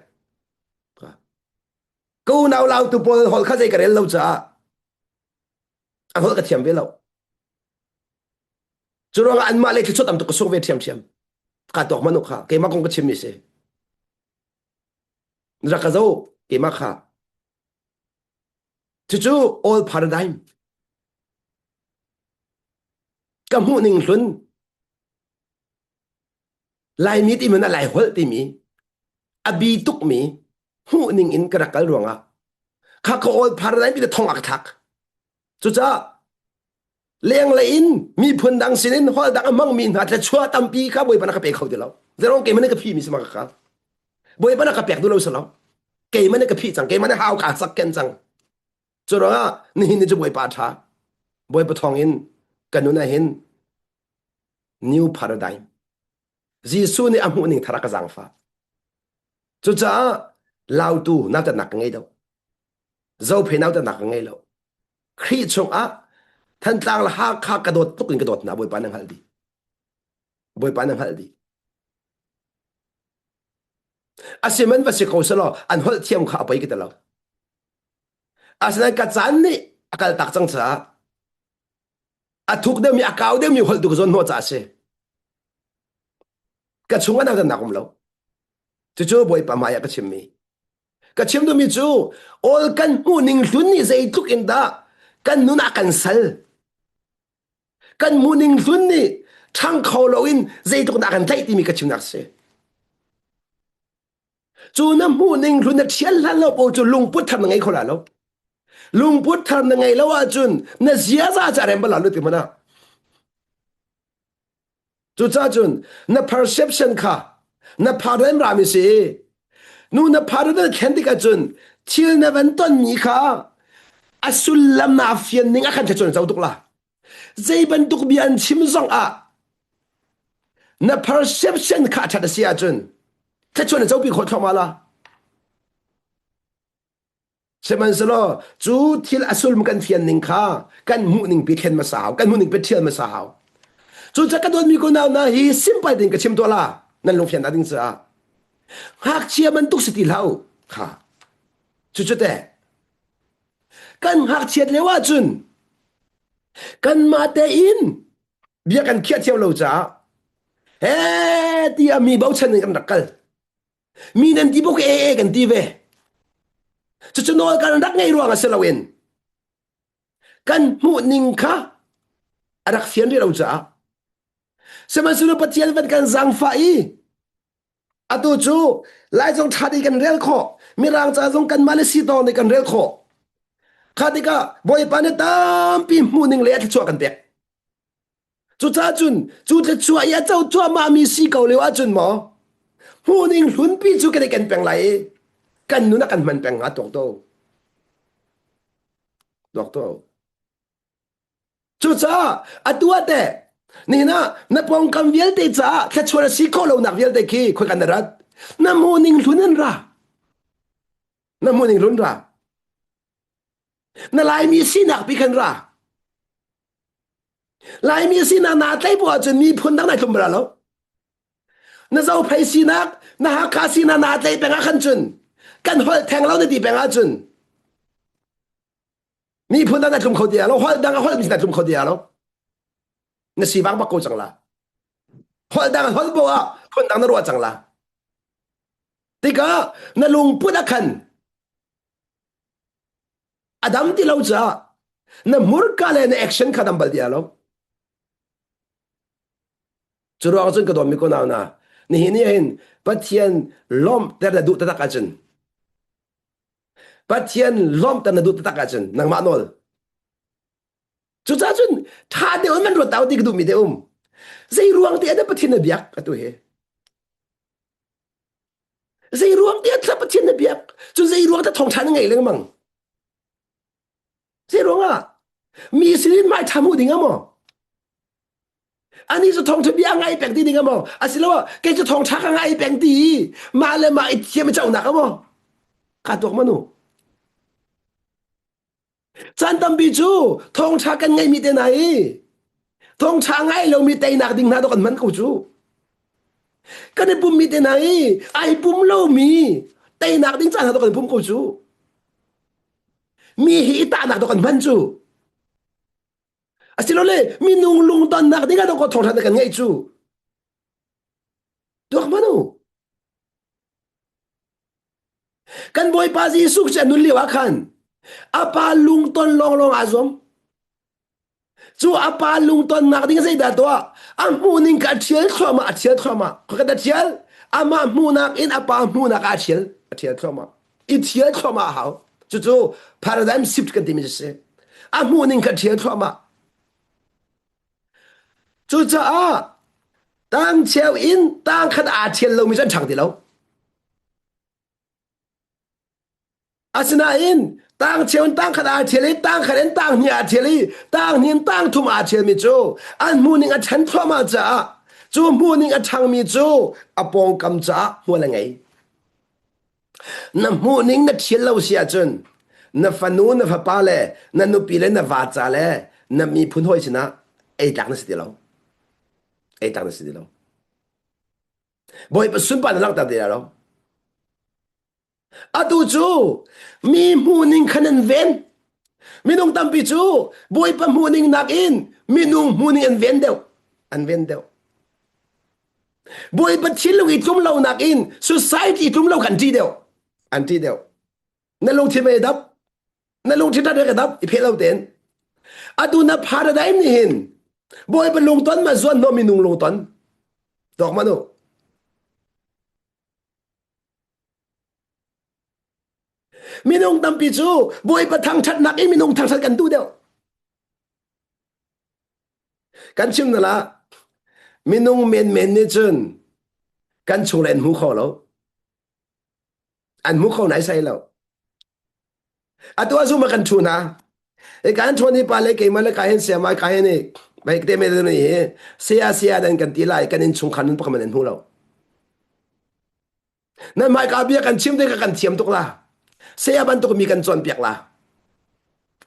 กูหนาวเราตัวปวดหอลข้าใจกันเรเราจ้าอันหัวกระเทียมไปเราจุดรองอันมาเลยที่สุดอันตุกส่งเวทเทียมกาตอกมนุษย์ค่ะเกมาคงก็ชิมมิเสรักเจ้าเกมาค่ะจู่ๆ all paradigm กับหูหนึ่งส่วนลายมีที่มันลายหัวที่มีอบีตุกมีหูหนึ่งอินกระกัลรวงอ่ะข้าก็ all paradigm ที่จะท่องอักทักจู่ๆเลี้ยงเลยอินมีพื้นดังสินินหัวดังมั่งมีนาจะชัวตั้มปีข้าบ่อยปนักเปกเขาเดียวจะร้องเกมันนี่กับพี่มีสมัครข้าบ่อยปนักเปกดูเราสลาวเกมันนี่กับพี่จังเกมันนี่หาวขาสักเกนจังจู่ๆอ่ะนี่จะบ่อยปาชาบ่อยปะทองอินกันนู่นน่ะเห็น new paradigm จีซูนี่อามุนิงทารักจังฟ้าจู่ๆลาวตูน่าจะหนักไงเดียวเจ้าเพน่าจะหนักไงแล้วครีชงอ่ะท่านต่างละหาข้ากระโดดตุกินกระโดดนะบ่อยปานังฮัลดีบ่อยปานังฮัลดีอาศัยมันว่าสิเขาสลออันหัวเทียมข้าไปกี่ตลอดอาศัยกัจจันนี่อากาศตักจังจ้าอาทุกเดียวมีอากาศเดียวมีหัวตุกจนหัวจ่าเสกัจชงอันน่าจะหนักมั้งแล้วจู่ๆบ่อยปามายกัจฉิมมีกัจฉิมดูมีจู่โอลกันหูนิ่งลุนนี่ใจทุกอินดากันนุนักกันสัลกันมูนิ่งลุนนี่ช่างเขาเราอินใจทุกนักกันใจที่มีกัจฉิมนักเสจู่น้ำมูนิ่งลุนนักเชียร์แล้วพอจู่ลุงพุทธทำยังไงเขาล่ะแล้วลุงพุทธทำยังไงแล้วว่าจุนน่าเสียใจจะเรียนบาลาลุติมันนะจู่จ้าจุนน่า perception ค่ะน่าพาเรื่องรามิสีนู่นน่าพาเรื่องแค่ที่กันจุนที่น่าเป็นต้นมีค่ะอสุลลำนาฟิยนนิ่งอาการจะจุนเจ้าตุกละใจเป็นตุกเบียนชิมซองอ่ะน่า perception ค่ะชัดเสียจุนถ้าจุนเจ้าปีคนเข้ามาละใช่ไหมสโลจู่ที่อสุลมันกันเทียนนิ่งค่ะกันมูนิ่งไปเทียนมาสาวกันมูนิ่งไปเทียนมาสาวจู่จะกระโดดมีคนเอานะฮีซิมไปดิ่งกับชิมตัวละนั่นลงเพียนนั่นดิ่งซะหากเชียมันตุกสติเล่าค่ะจู่แต่กันหากเชียดเลยว่าจุนกันมาเตอินเบียกันเคียดเที่ยวเราจ้าเฮ้ที่มีเบาชันกันรักกันมีนันที่พวกกันที่เวจู่นอนกันรักไงรัวกันเสลาเวนกันหูนิ่งค่ะรักเฟียนที่เราจ้าสมัยสุดปัจจัยเป็นการสังไฟอะตัวจูไล่จงทัดกันเรียลข้อมีร่างจะจงกันมาเลสิตอนในกันเรียลข้อข้าที่ก็บ่อยปานตามปีมูนิ่งเลยที่ชัวกันเปียจู่จ้าจุนจู่ที่ชัวยาเจ้าชัวมามีสีเก่าเลยว่าจุนหมอมูนิ่งหุ่นปีจู่กันได้กันเปียงไหลกันนู้นกันมันเปียงหาตอกโตจู่จ้าอะตัวแต่นี่นะนับปองคำเวียลเตจ้าแค่ชวนสิโคเราหนักเวียลเตคีคุยกันนะรัดน้ำมูนิ่งลุ้นนั่นละน้ำมูนิ่งลุ้นละนั่นลายมีสีหนักปีกันละลายมีสีหนักหนาใจบัวจนมีพ้นตั้งไหนทุ่มบลาแล้วนั่นเจ้าไปสีหนักน่าหาคาสีหนักหนาใจเป็นอาขันจุนกันหัวแทงเราในตีเป็นอาจุนมีพ้นตั้งไหนทุ่มเขาเดียวแล้วหัวดังหัวมีตั้งทุ่มเขาเดียวแล้วนั่นสีบางบักโกจังละหัวดังหัวบัวพ้นตั้งนั้นรัวจังละที่ก็นั่นลุงพูดนักขันอดัมที่เราจะ na murka le na action khadam bal dia lo churu ang chun ka dom mi ko na ni hin hin pathian lom ter da du ta ka chen pathian lom ta na du ta ka chen nang ma nol chu cha chun tha de on man ro tau ti du mi de zai ruang te da pathian na biak atu he zai ruang te ta pathian na biak chu zai ruang ta thong chan ngai leng mang zai ruang mi sin mai thamu ding mo anh ấy cho thong cho bia ngay bèn đi đừng mà à xin lỗi cái cho thong chắc ngay bèn đi mà lại mà ít mà cháu nặng mà cả tuột mà nu chân tâm bị chú thong chắc cái ngay mi tên này thong chắc ngay lâu mi tên nặng đừng nào đó còn mắn câu chú cái này bùm mi tên này ai bùm lâu mi tên nặng đừng chân nào đó còn bùm câu chú mi hi ta nặng đó còn mắn chú à xin lỗi mi nung lung tân nặng đừng nào đó còn thong chắc được ngay chú tuột mà nu kan boy pa Jesus cha nun liwa khan apa lung ton long azom chu apa lung ton nak ding sei da to am mu ning ka thiel thoma ko ka da thiel ama mu nak in apa mu nak a thiel thoma I thiel thoma how chu paradigm shift kan timi se am mu ning ka thiel thoma chu cha tang cheu in tang khat a thiel lo mi chan chang di lo asina in tang cheun tang khada cheli tang kharen tang nia cheli tang nin tang thum a chel mi chu an muning a chan thoma cha chu muning a thang mi chu apong kam cha hula ngai na muning na chel lo sia chun na fanu na fa pa le na nu pi le na va cha le na mi phun hoi china ei tak na si lo ei tak na si lo boy pa sun pa na lang ta de lo atu chu mi muning khanan ven minung tampi chu boy pa muning nak in minung muning an ven deu boy pa thilung I tum lo nak in society tum lo kan ti deu an ti deu na long thi me dap na long thi ta de dap I phe lo ten atu na paradigm ni hin boy pa lung ton ma zon no minung lung ton dok mano minung tampi chu boy pa thang that nak in minung thang that kan tu deu kan chim na la minung men ni chun kan chung len hu kho lo an hu kho nai sai lo atu azu ma kan thu na e kan thoni pa le ke ma le ka hen se ma ka hen ni bai te me de ni sia dan kan ti lai kan in chung khan pa man hu lo na mai ka bia kan chim de ka kan thiam tok la sia ban tok mi kan chon piak la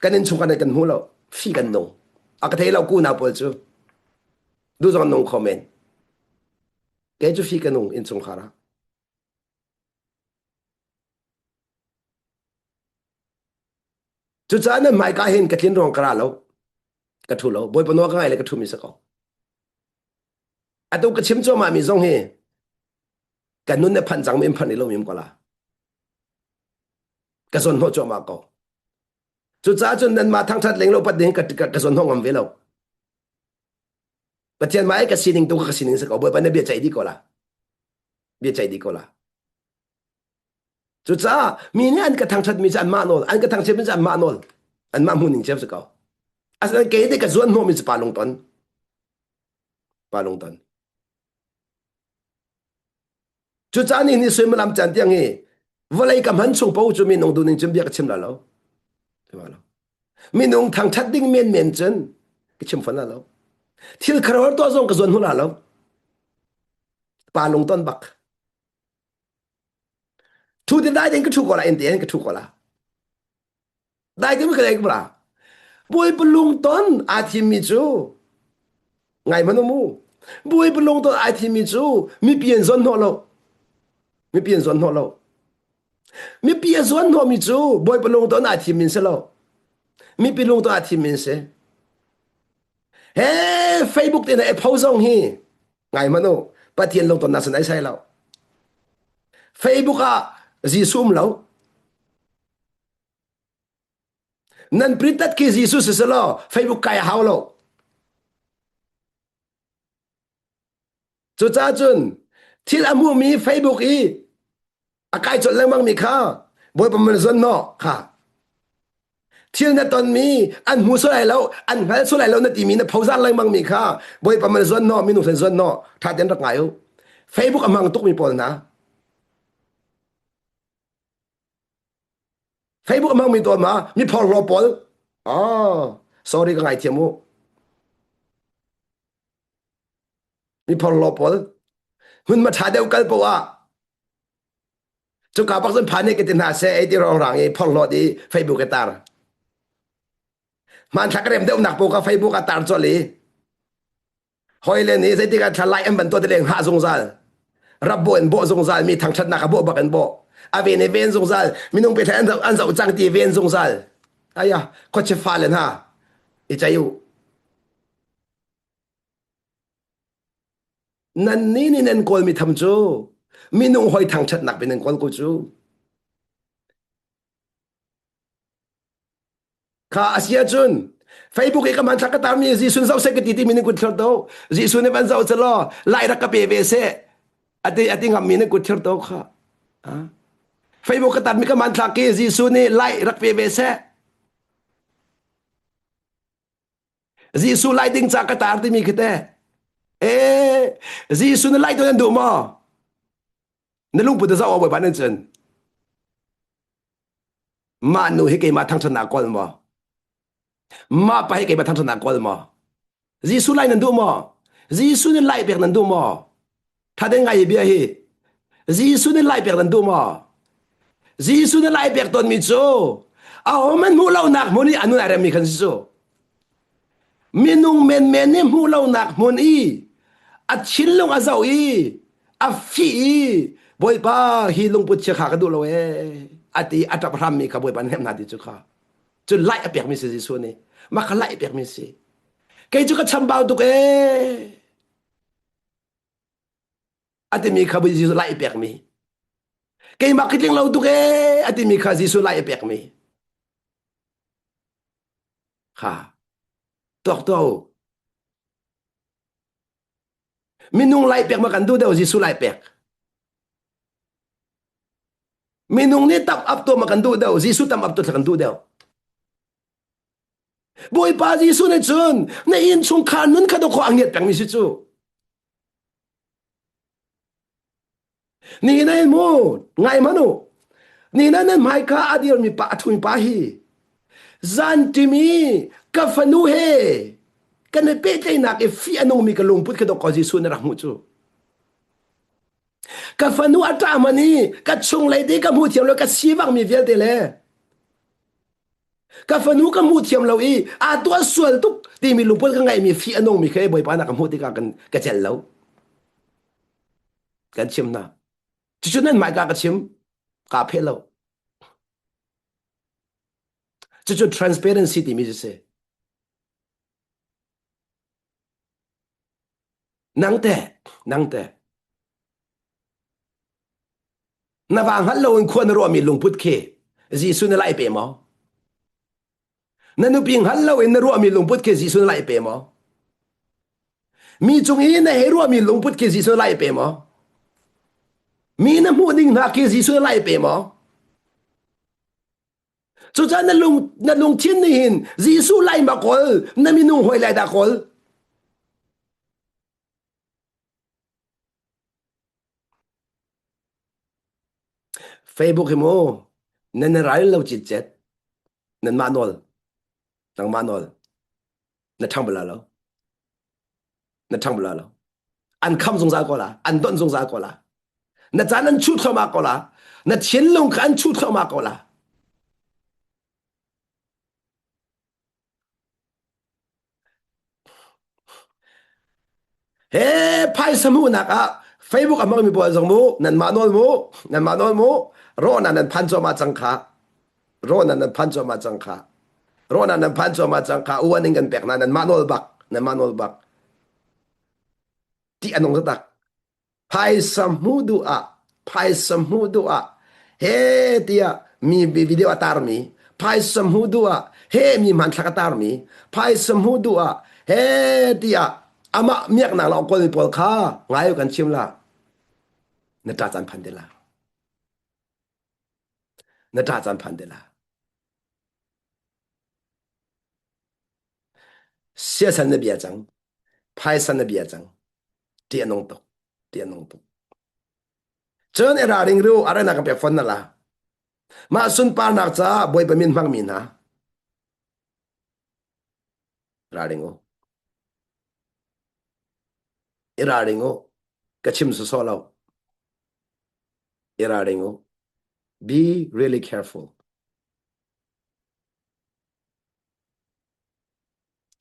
kan in chung kan kan hu lo fi kan no a ka thei lo ku na pol chu du zon nong comment ke chu fi kan nong in chung khara chu cha na mai ka hen ka thin rong kra lo ka thu lo boy pa no ka ngai le ka thu mi sa ko atu ka chim cho ma mi zong he kan nun ne phan jang mi phan ni lo mi ko la ka zon ho cho ma ko chu cha chun nan ma thang that leng lo pat ding ka zon ho ngam ve lo pathian mai ka sining tu ka sining sa ko boy pa na bia chai di ko la bia chai di ko la chu cha mi ne an ka thang that mi chan ma nol an ka thang che mi chan ma nol an ma mu ning chep sa ko asan ke de ka zon ho mi pa long ton chu cha ni soi ma lam chan tiang he volai kam han chung po chu mi nong du ning chim bia ka chim la lo lo mi nong thang that ding men chen ka chim fan la lo thil kharor to zong ka zon hu la lo pa long ton bak thu din dai den ka thu ko la en den ka thu ko la dai den ka dai ka bla boy pelung ton a thi mi chu ngai ma no mu boy pelung ton a thi mi chu mi pian zon ho lo mi pian zon ho lo mi pian zon ho mi chu boy pelung ton a thi min se lo mi pelung ton a thi min se he Facebook te na e phau zong hi ngai ma no pathian long ton na san ai sai lo Facebook a ji sum lo nan printat ki Jesus selo Facebook kaya haulo chu cha chun thil amu mi Facebook i akai chol lang mang mi kha boy paman zon no kha thil na ton mi an mu so lai lo an ngal so lai lo na ti mi na phauza lang mang mi kha boy paman zon no mi nu sen zon no tha den rak ngai Facebook amang tuk mi pol na Facebook amang mi to ma mi phol ro pol sorry ka ngai thiamu mi phol ro pol hun ma tha deu kal po wa chu ka pak zon phane ke tin ha se ai ti rong rang e phol lo di Facebook ke tar man thak rem deu nak po ka Facebook ka tar choli hoi le ni sai ti ka thalai am ban to de leng ha zong zal rab bo en bo zong zal mi thang chat na ka bo bak en bo a ve ne ven zong zal mi nong pe than an zau chang ti ven zong zal aya ko che fa len ha i chayu nan ni ni nen kol mi tham chu mi nong hoi thang chat nak pe nen kol ko chu kha asia chun Facebook e ka man thak ka tar mi ji sun zau se ke ti ti mi nen ku thor do ji sun ne ban zau chalo lai rak ka pe ve se ati ngam mi nen ku thor do kha Facebook ka tar mi ka man thak ke ji sun ne lai rak pe ve se ji su lai ding cha ka tar ti mi khite ê ji su ne lai to nan du mo ne lung pu de zau bo ba nen chen ma nu he ke ma thang chana kol mo ma pa he ke ma thang chana kol mo ji su lai nan du mo ji su ne lai pek nan du mo tha de ngai bia hi ji su ne lai pek nan du mo ji su ne lai pek ton mi chu a ho man mu lau nak mo ni anu na ram mi khan chu minung men men ne mu lau nak mon i a chin long a zau i a fi i boy pa hi lung put che kha ka du lo e ati atap ram mi ka boy pan hem na di chu kha chu lai a pek mi se ji su ne ma ka lai pek mi se ke chu ka cham bao tu ke ati mi kha bu ji lai pek mi ke marketing lo tu ke ati mi kha ji su lai pek mi kha tok to minung lai pek ma kan du deu ji su lai pek minung ni tap up to ma kan du deu ji su tam up to kan du deu boy pa ji su ne chun na in chung khan nun kha do kho anget pek mi si chu ni na mo ngai manu ni na nan mai kha adir mi pa thu mi pa hi zan ti mi ka fanu he kan pe te na ke fi anu mi ka lung put ka do ko ji su na ra mu chu ka fanu ata mani ka chung lai de ka mu thiam lo ka si wang mi vel de le ka fanu ka mu thiam lo i a to sual tu ti mi lung put ka ngai mi fi anu mi khe boy pa na ka mu ti ka kan ka chel lo kan chim na chu nan mai ka chim ka phe lo chu transparency ti mi se nang te na wang hal lo in khon ro mi lung put khe ji su na lai pe mo na nu ping hal lo in ro mi lung put khe ji su na lai pe mo mi chung i na he ro mi lung put khe ji su na lai pe mo mi na mu ding na khe ji su na lai pe mo chu cha na lung thiên ni hin ji su lai ma kol na mi nu hoi lai da kol Facebook hi mo nan rai lo chit chet nan manol nang manol na thang bla lo an kham zong za ko la an don zong za ko la na chan an chu thama ko la na chen long khan chu thama ko la he phai samu na ka Facebook amang mi bo zong mu nan manol mu ro na nan phan cho ma chang kha ro na nan phan cho ma chang kha ro na nan phan cho ma chang kha uaning kan pek na nan manol bak ti anong sa tak phai samu du a he tia mi video atar mi phai samu du a he mi man thakatar mi phai samhu dua he tia ama miak na la ko ni pol kha ngai kan chim la na ta chan phan de la na ta chan phan de la sia san na bia chang phai san na bia chang tia nong to tia nong to chơn era ring ru ara na ka pe fon na la ma sun pa nak cha boy pa min mang min ha ra ringo era ringo ka chim su so lo era ringo be really careful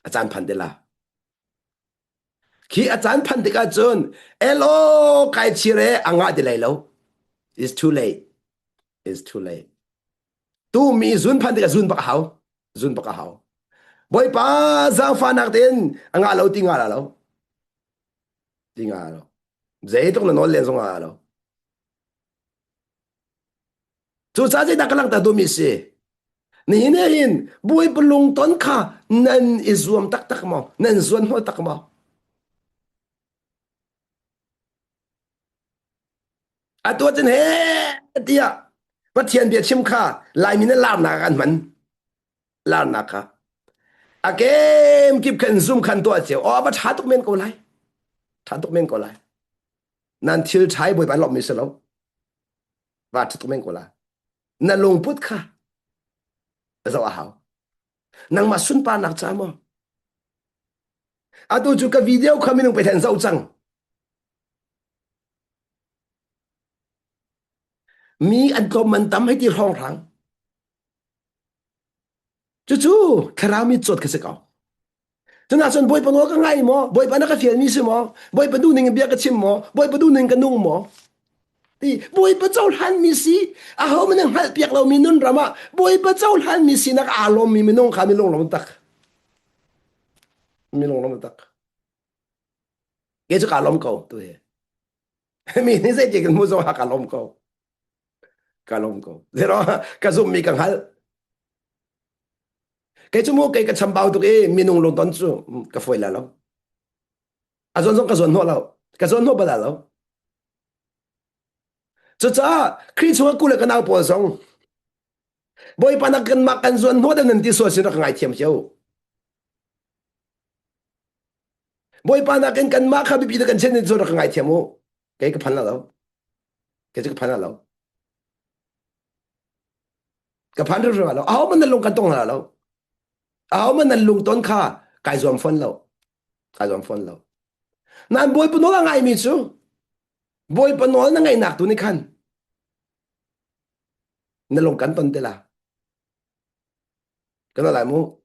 อาจารย์พันเดล่าขี้อาจารย์พันเดกาจนเอโลไกชิเรอ่างาดิเลยแล้ว it's too late it's too late ตู้มีซุนพันเดกาซุนปะเขาซุนปะเขาบอยป้าจางฟานักเต็นอ่างาเราติงาเราติงาเราเจ๊ต้องนอนเล่นสงาเราจู่จ้าจะดักลังตาดูมิเสนี่เนี่ยหินบอยปลุงต้นข้านั่นอิสวมตักตักมานั่นส่วนหัวตักมาอ่ะตัวจันเฮเดียว่าเทียนเบียชิมข้าลายมินลาบนากันมันลาบนาค่ะอะเกมกิบขันซุ่มขันตัวเจียวอ๋อมาท้าตุกเมนก็ไล่ท้าตุกเมนก็ไล่นั่นทิลใช้บ่อยไปหลบมิสแล้วว่าท้าตุกเมนก็ไล่นั่นลงพุทธค่ะจะว่าเขานั่งมาสุนปานักจ้ามออะตัวจุกวิดีโอคามินุไปแทนเจ้าจังมีอันตัวมันทำให้ที่ห้องรังจู่ๆคราวมีจดกันสักเอาจนอาจารย์บอยปนวก็ง่ายมั้งบอยปนักเฟียนมีสิมั้งบอยปดูหนึ่งเบียกชิมมั้งบอยปดูหนึ่งกันนุ่งมั้งที่บอยปเจ้าหันมีสิอาเขามันยังหัดเปียกเรามีนุ่นรามาบอยปเจ้าหันมีสินักอารมณ์มีนุ่งขามีลงลงตักมีลงลงตักเกจุกอารมณ์เก่าตัวเองมีนี่ใช่จริงมุสลิมอารมณ์เก่าการมณ์เก่าเดี๋ยวกระซุ่มมีกังหัลcái chú mua cái chăm bao tụi cái mình nông lông tốn chú cái phơi là lâu à dọn dọn cái dọn hoa lâu cái dọn hoa bao lâu chú cha khi chú cái cái nào bỏ xong bồi pan cái mặc cái dọn hoa nên tí số xin nó ngay thiêm chiếu bồi pan cái mặc cái bị cái chân nên số nó ngay thiêm ô cái pan là lâu cái pan là lâu cái pan rồi là lâu áo mình lông cái tông là lâu áo mình lông tốn kha cái dọn phân lâu cái dọn phân lâu nan bồi pan nó ngay mi chú bồi pan nó ngay nạc tụi này khăn nó lông cắn tốn thế là cái nó lại mu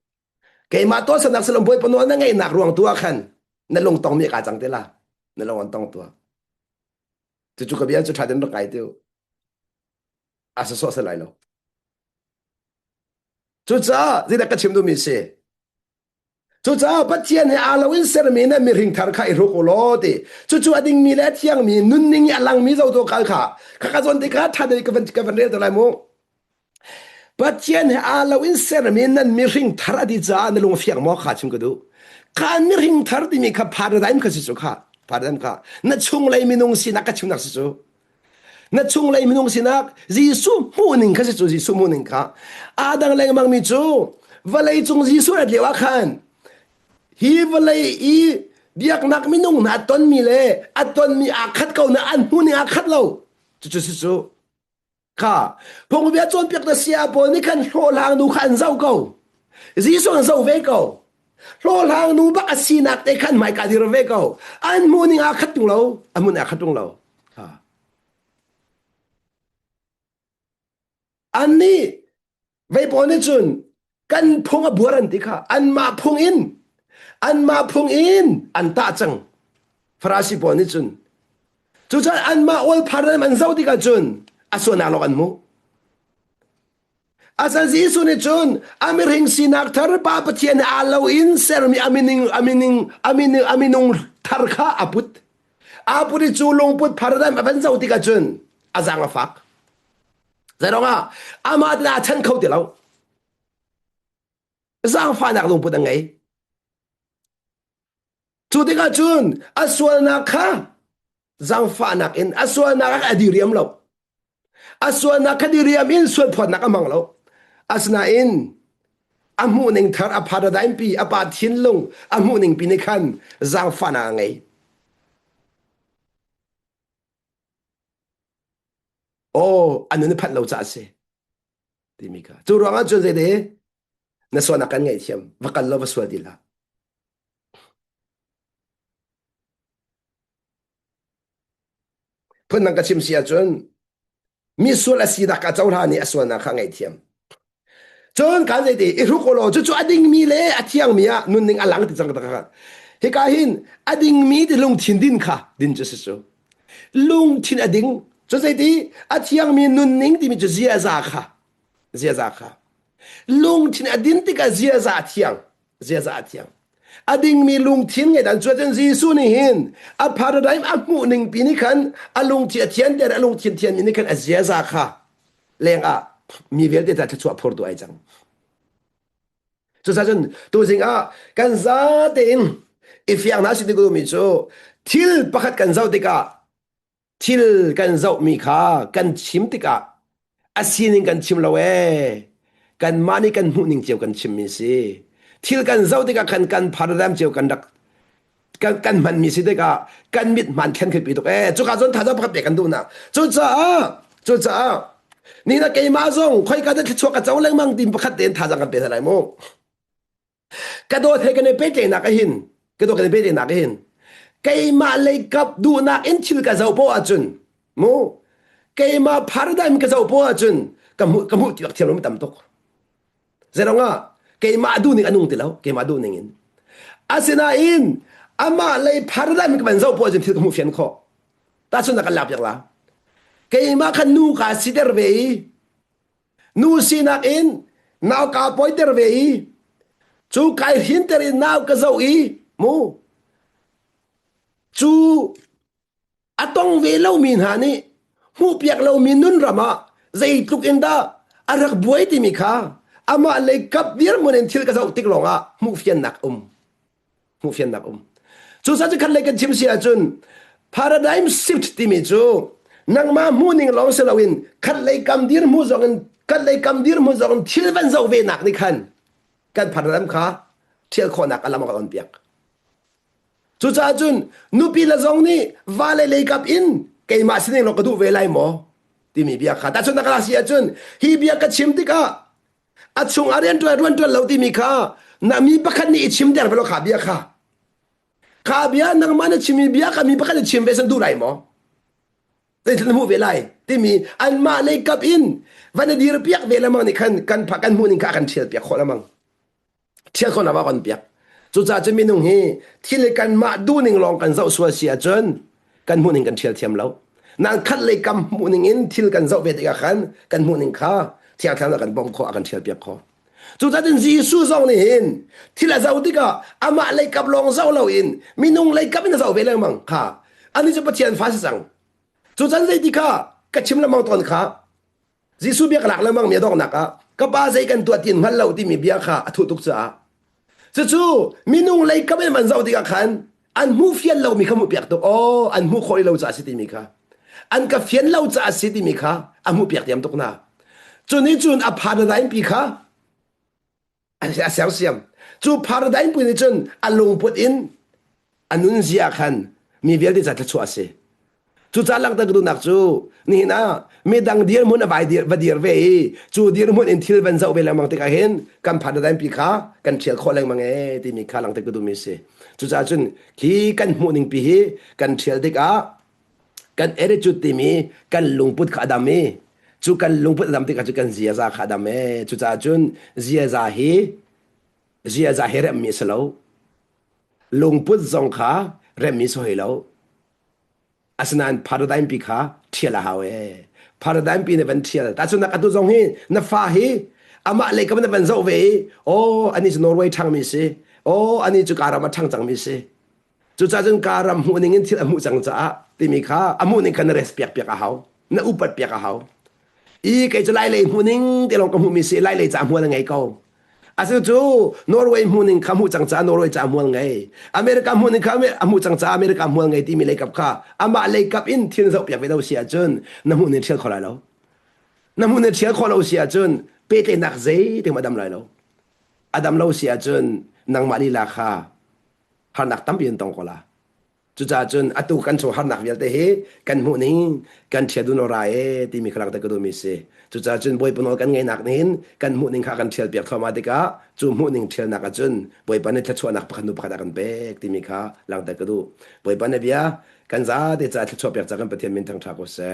cái mà tôi sẽ nạc sẽ lông bồi pan nó ngay nạc ruộng tua khăn nó lông tông mi cả chẳng thế là nó lông tông tua chú cái biên chú thay đến nó cái tiêu à số sẽ lại lâu chú cha gì là cái chim đồ mi se chú cha bắt chiên hay Halloween ser mi na mi ring thar khai ro ko lo ti chú ading mi le thiang mi nun ning ya lang mi zo to kal kha zon ti kha tha de ka van re to lai mo bắt chiên hay Halloween ser mi nan mi ring thar di cha na long fiang mo kha chim ko du khan mi ring thar di mi kha paradigm kha si chu kha paradigm kha na chung lai mi nong si na ka chim nak si chu na chung lai mi nong si nak Gisu mu ning kha si chu Gisu mu ning kha adang lai mang mi chu valai chung Gisu at lewa khan hi valai i biak nak mi nong na ton mi le aton mi akhat ko na an hu ni akhat lo chu chu si chu kha phong bia chon piak da sia bo ni khan ho lang nu khan zau ko Gisu an zau ve ko lo lang nu ba asinak te khan mai ka dir ve ko an mu ni akhat tung lo amun akhat tung loอันนี้ไว้ปอนจุนกันพงบัวรันติค่ะอันมาพงอินอันตาจังฟราสิปอนจุนจุดอันมาอลพาร์มันเจ้าติกาจุนอาส่วนนาลกันมูอาศัยสุนจุนอเมริกสินักทาร์ปาปเทียนอาลาวินเซอร์มีอามินุงทาร์ข้าอาพุทจูลงพุทพาร์มันเจ้าติกาจุนอาจังอาฟักใจร้องอ่ะอามาดนาฉันเขาเดี๋ยว giang pha nak lung put angai chu te ka chun aswal na kha giang pha nak in aswal na ka adiriam lo aswal na kadiriam in swal phot nak amang lo asna in amu ning thar a paradigm pi apa thin lung amu ning pi ni khan giang pha na ngai oh anu ni phat lo cha se ti mi ka chu ronga chun se de na so na kan ngai thiam vakal lo vaswa dila phun nang ka chim sia chun mi sul asida ka chaw ni aswa na kha ngai thiam chon kan se de i ru ko lo chu chu ading mi le athiang mi a nun ning alang ti chang ta kha he ka hin ading mi de lung thin din kha din chu su lung thin ading cho se di athiang mi nun ning ti mi chu zia za kha lung thin adin ti ka zia za thiang ading mi lung thin nge dan chu chen jisu ni hin a paradigm a mu ning pi ni khan a lung chi thian der a lung thin thian ni khan a zia za kha leng a mi vel de ta chu a phor du ai chang chu sa chen tu jing a kan za te in if yang na si de go mi chu thil pakhat kan zau te ka thil kan zau mi kha kan chim te ka asinin kan chim lawe kan mani kan mu ning cheu kan chim mi si thil kan zau te ka kan paradigm cheu kan dak kan man mi si te ka kan mit man khen khit pi tok chu ka zon tha za pakhat pe kan du na chu cha ni na ke ma zong khoi ka de chu ka chaw leng mang tim pakhat ten tha jang kan pe lai mo ka do the kan pe te na ka hin ka do kan pe te na ka hin ke ma le kap du na in thil ka zau po a chun mo ke ma paradigm ka zau po a chun ka mu ti lak thiam lo tam tok zeronga ke ma du ni anung ti lo ke ma du ning in asina in ama le paradigm ka ban zau po a chun thil ka mu fian kho ta chun na ka lap yak la ke ma khan nu ka si der ve nu si nak in naw ka poi der ve chu kai hin ter in naw ka zau i mu chu atong ve lo min ha ni hu piak lo min nun rama zai tuk inda arak buai ti mi kha ama le kap dir mun thil ka zau tik longa mu fian nak chu sa cha khan le kan chim sia chun paradigm shift ti mi chu nang ma mu ning long se lawin khat le kam dir mu zong thil van zau ve nak ni khan kan paradigm kha thil kho nak alam ka on piak chu cha chun nu pi la zong ni vale le kap in ke ma sin lo ka du ve lai mo ti mi bia kha ta chun na ka sia chun hi bia ka chim ti ka a chung arian to ron to lo ti mi kha na mi pakhat ni chim der lo kha bia nang ma na chim bia ka mi pakhat chim ve san du lai mo te thil mu ve lai ti mi an ma le kap in van dir piak ve la mang ni kan pha kan mu ning ka kan thiel piak kho la mang thiel kho na ba kon piak chu cha che mi nung hi thil kan ma du ning long kan zau suwa sia chun kan mu ning kan thiel thiam lo nan khat le kam mu ning in thil kan zau ve te ka khan kan mu ning kha thial thang kan bom kho kan thiel piak kho chu cha den jisu zong ni hin thil a zau ti ka ama le kap long zau lo in mi nung le kap in zau ve le mang kha ani chu pathian fa sang chu chan zai ti kha ka chim la mang ton kha jisu bia ka lak la mang mi dong na ka ba zai kan tua tin hal lo ti mi bia kha athu tuk cha chu minung lei ka ben man zau ti ka khan an mu fian lo mi khamu piak to o an mu khoi lo cha si ti mi kha an ka fian lo cha si ti mi kha a mu piak tiam tok na chu ni chun a paradigm pi kha a siang siam chu paradigm pi ni chun a lung put in anun zia khan mi vel ti cha chu ase chu cha lang ta du nak chu ni na me dang dir mun a vai dir va dir ve chu dir mun in thil ban zau be lang mang te ka hen kam paradigm pi kha kan thial kho lang mang e ti mi kha lang ta du mi se chu cha chun ki kan mu ning pi hi kan thial te ka kan attitude ti mi kan lungput kha dam mi chu kan lungput dam te ka chu kan zia za kha dam e chu cha chun zia za hi rem mi selo lungput zong kha rem mi so hi lo asnan paradigm pi kha thiala hawe paradigm pi ne ban thial ta chu na ka tu zong hi na fa hi ama le ka ban zo ve o ani chu norway thang mi se o ani chu karama thang chang mi se chu cha jung karam hu ning in thil amu chang cha ti mi kha amu ning kan respect pek a haw na upat pek a haw i ke chu lai le hu ning te long ka mu mi se lai le cha mu na ngai ko asu chu Norway muning khamu changcha Norway cha mual ngai America muning khame amu changcha America mual ngai ti mi lekap kha ama lekap in thin zo pyak vedo sia chun namu ne thial khola lo namu ne thial khola sia chun pe te nak zai te madam lai lo adam lo sia chun nang mali la kha har nak tam bin tong kola chu cha chun atu kan so har nak vel te he kan mu ning kan thia du no ra e ti mi khlang ta ko do mi se chu cha chun boi puno kan ngai nak nin kan mu ning kha kan thial piak thoma de ka chu mu ning thial nak chun boi pa ne thla chwa nak pakhan nu pakha kan bek ti mi kha lang ta ko do boi pa ne bia kan za de cha thla chwa piak cha kan pathian min thang tha ko se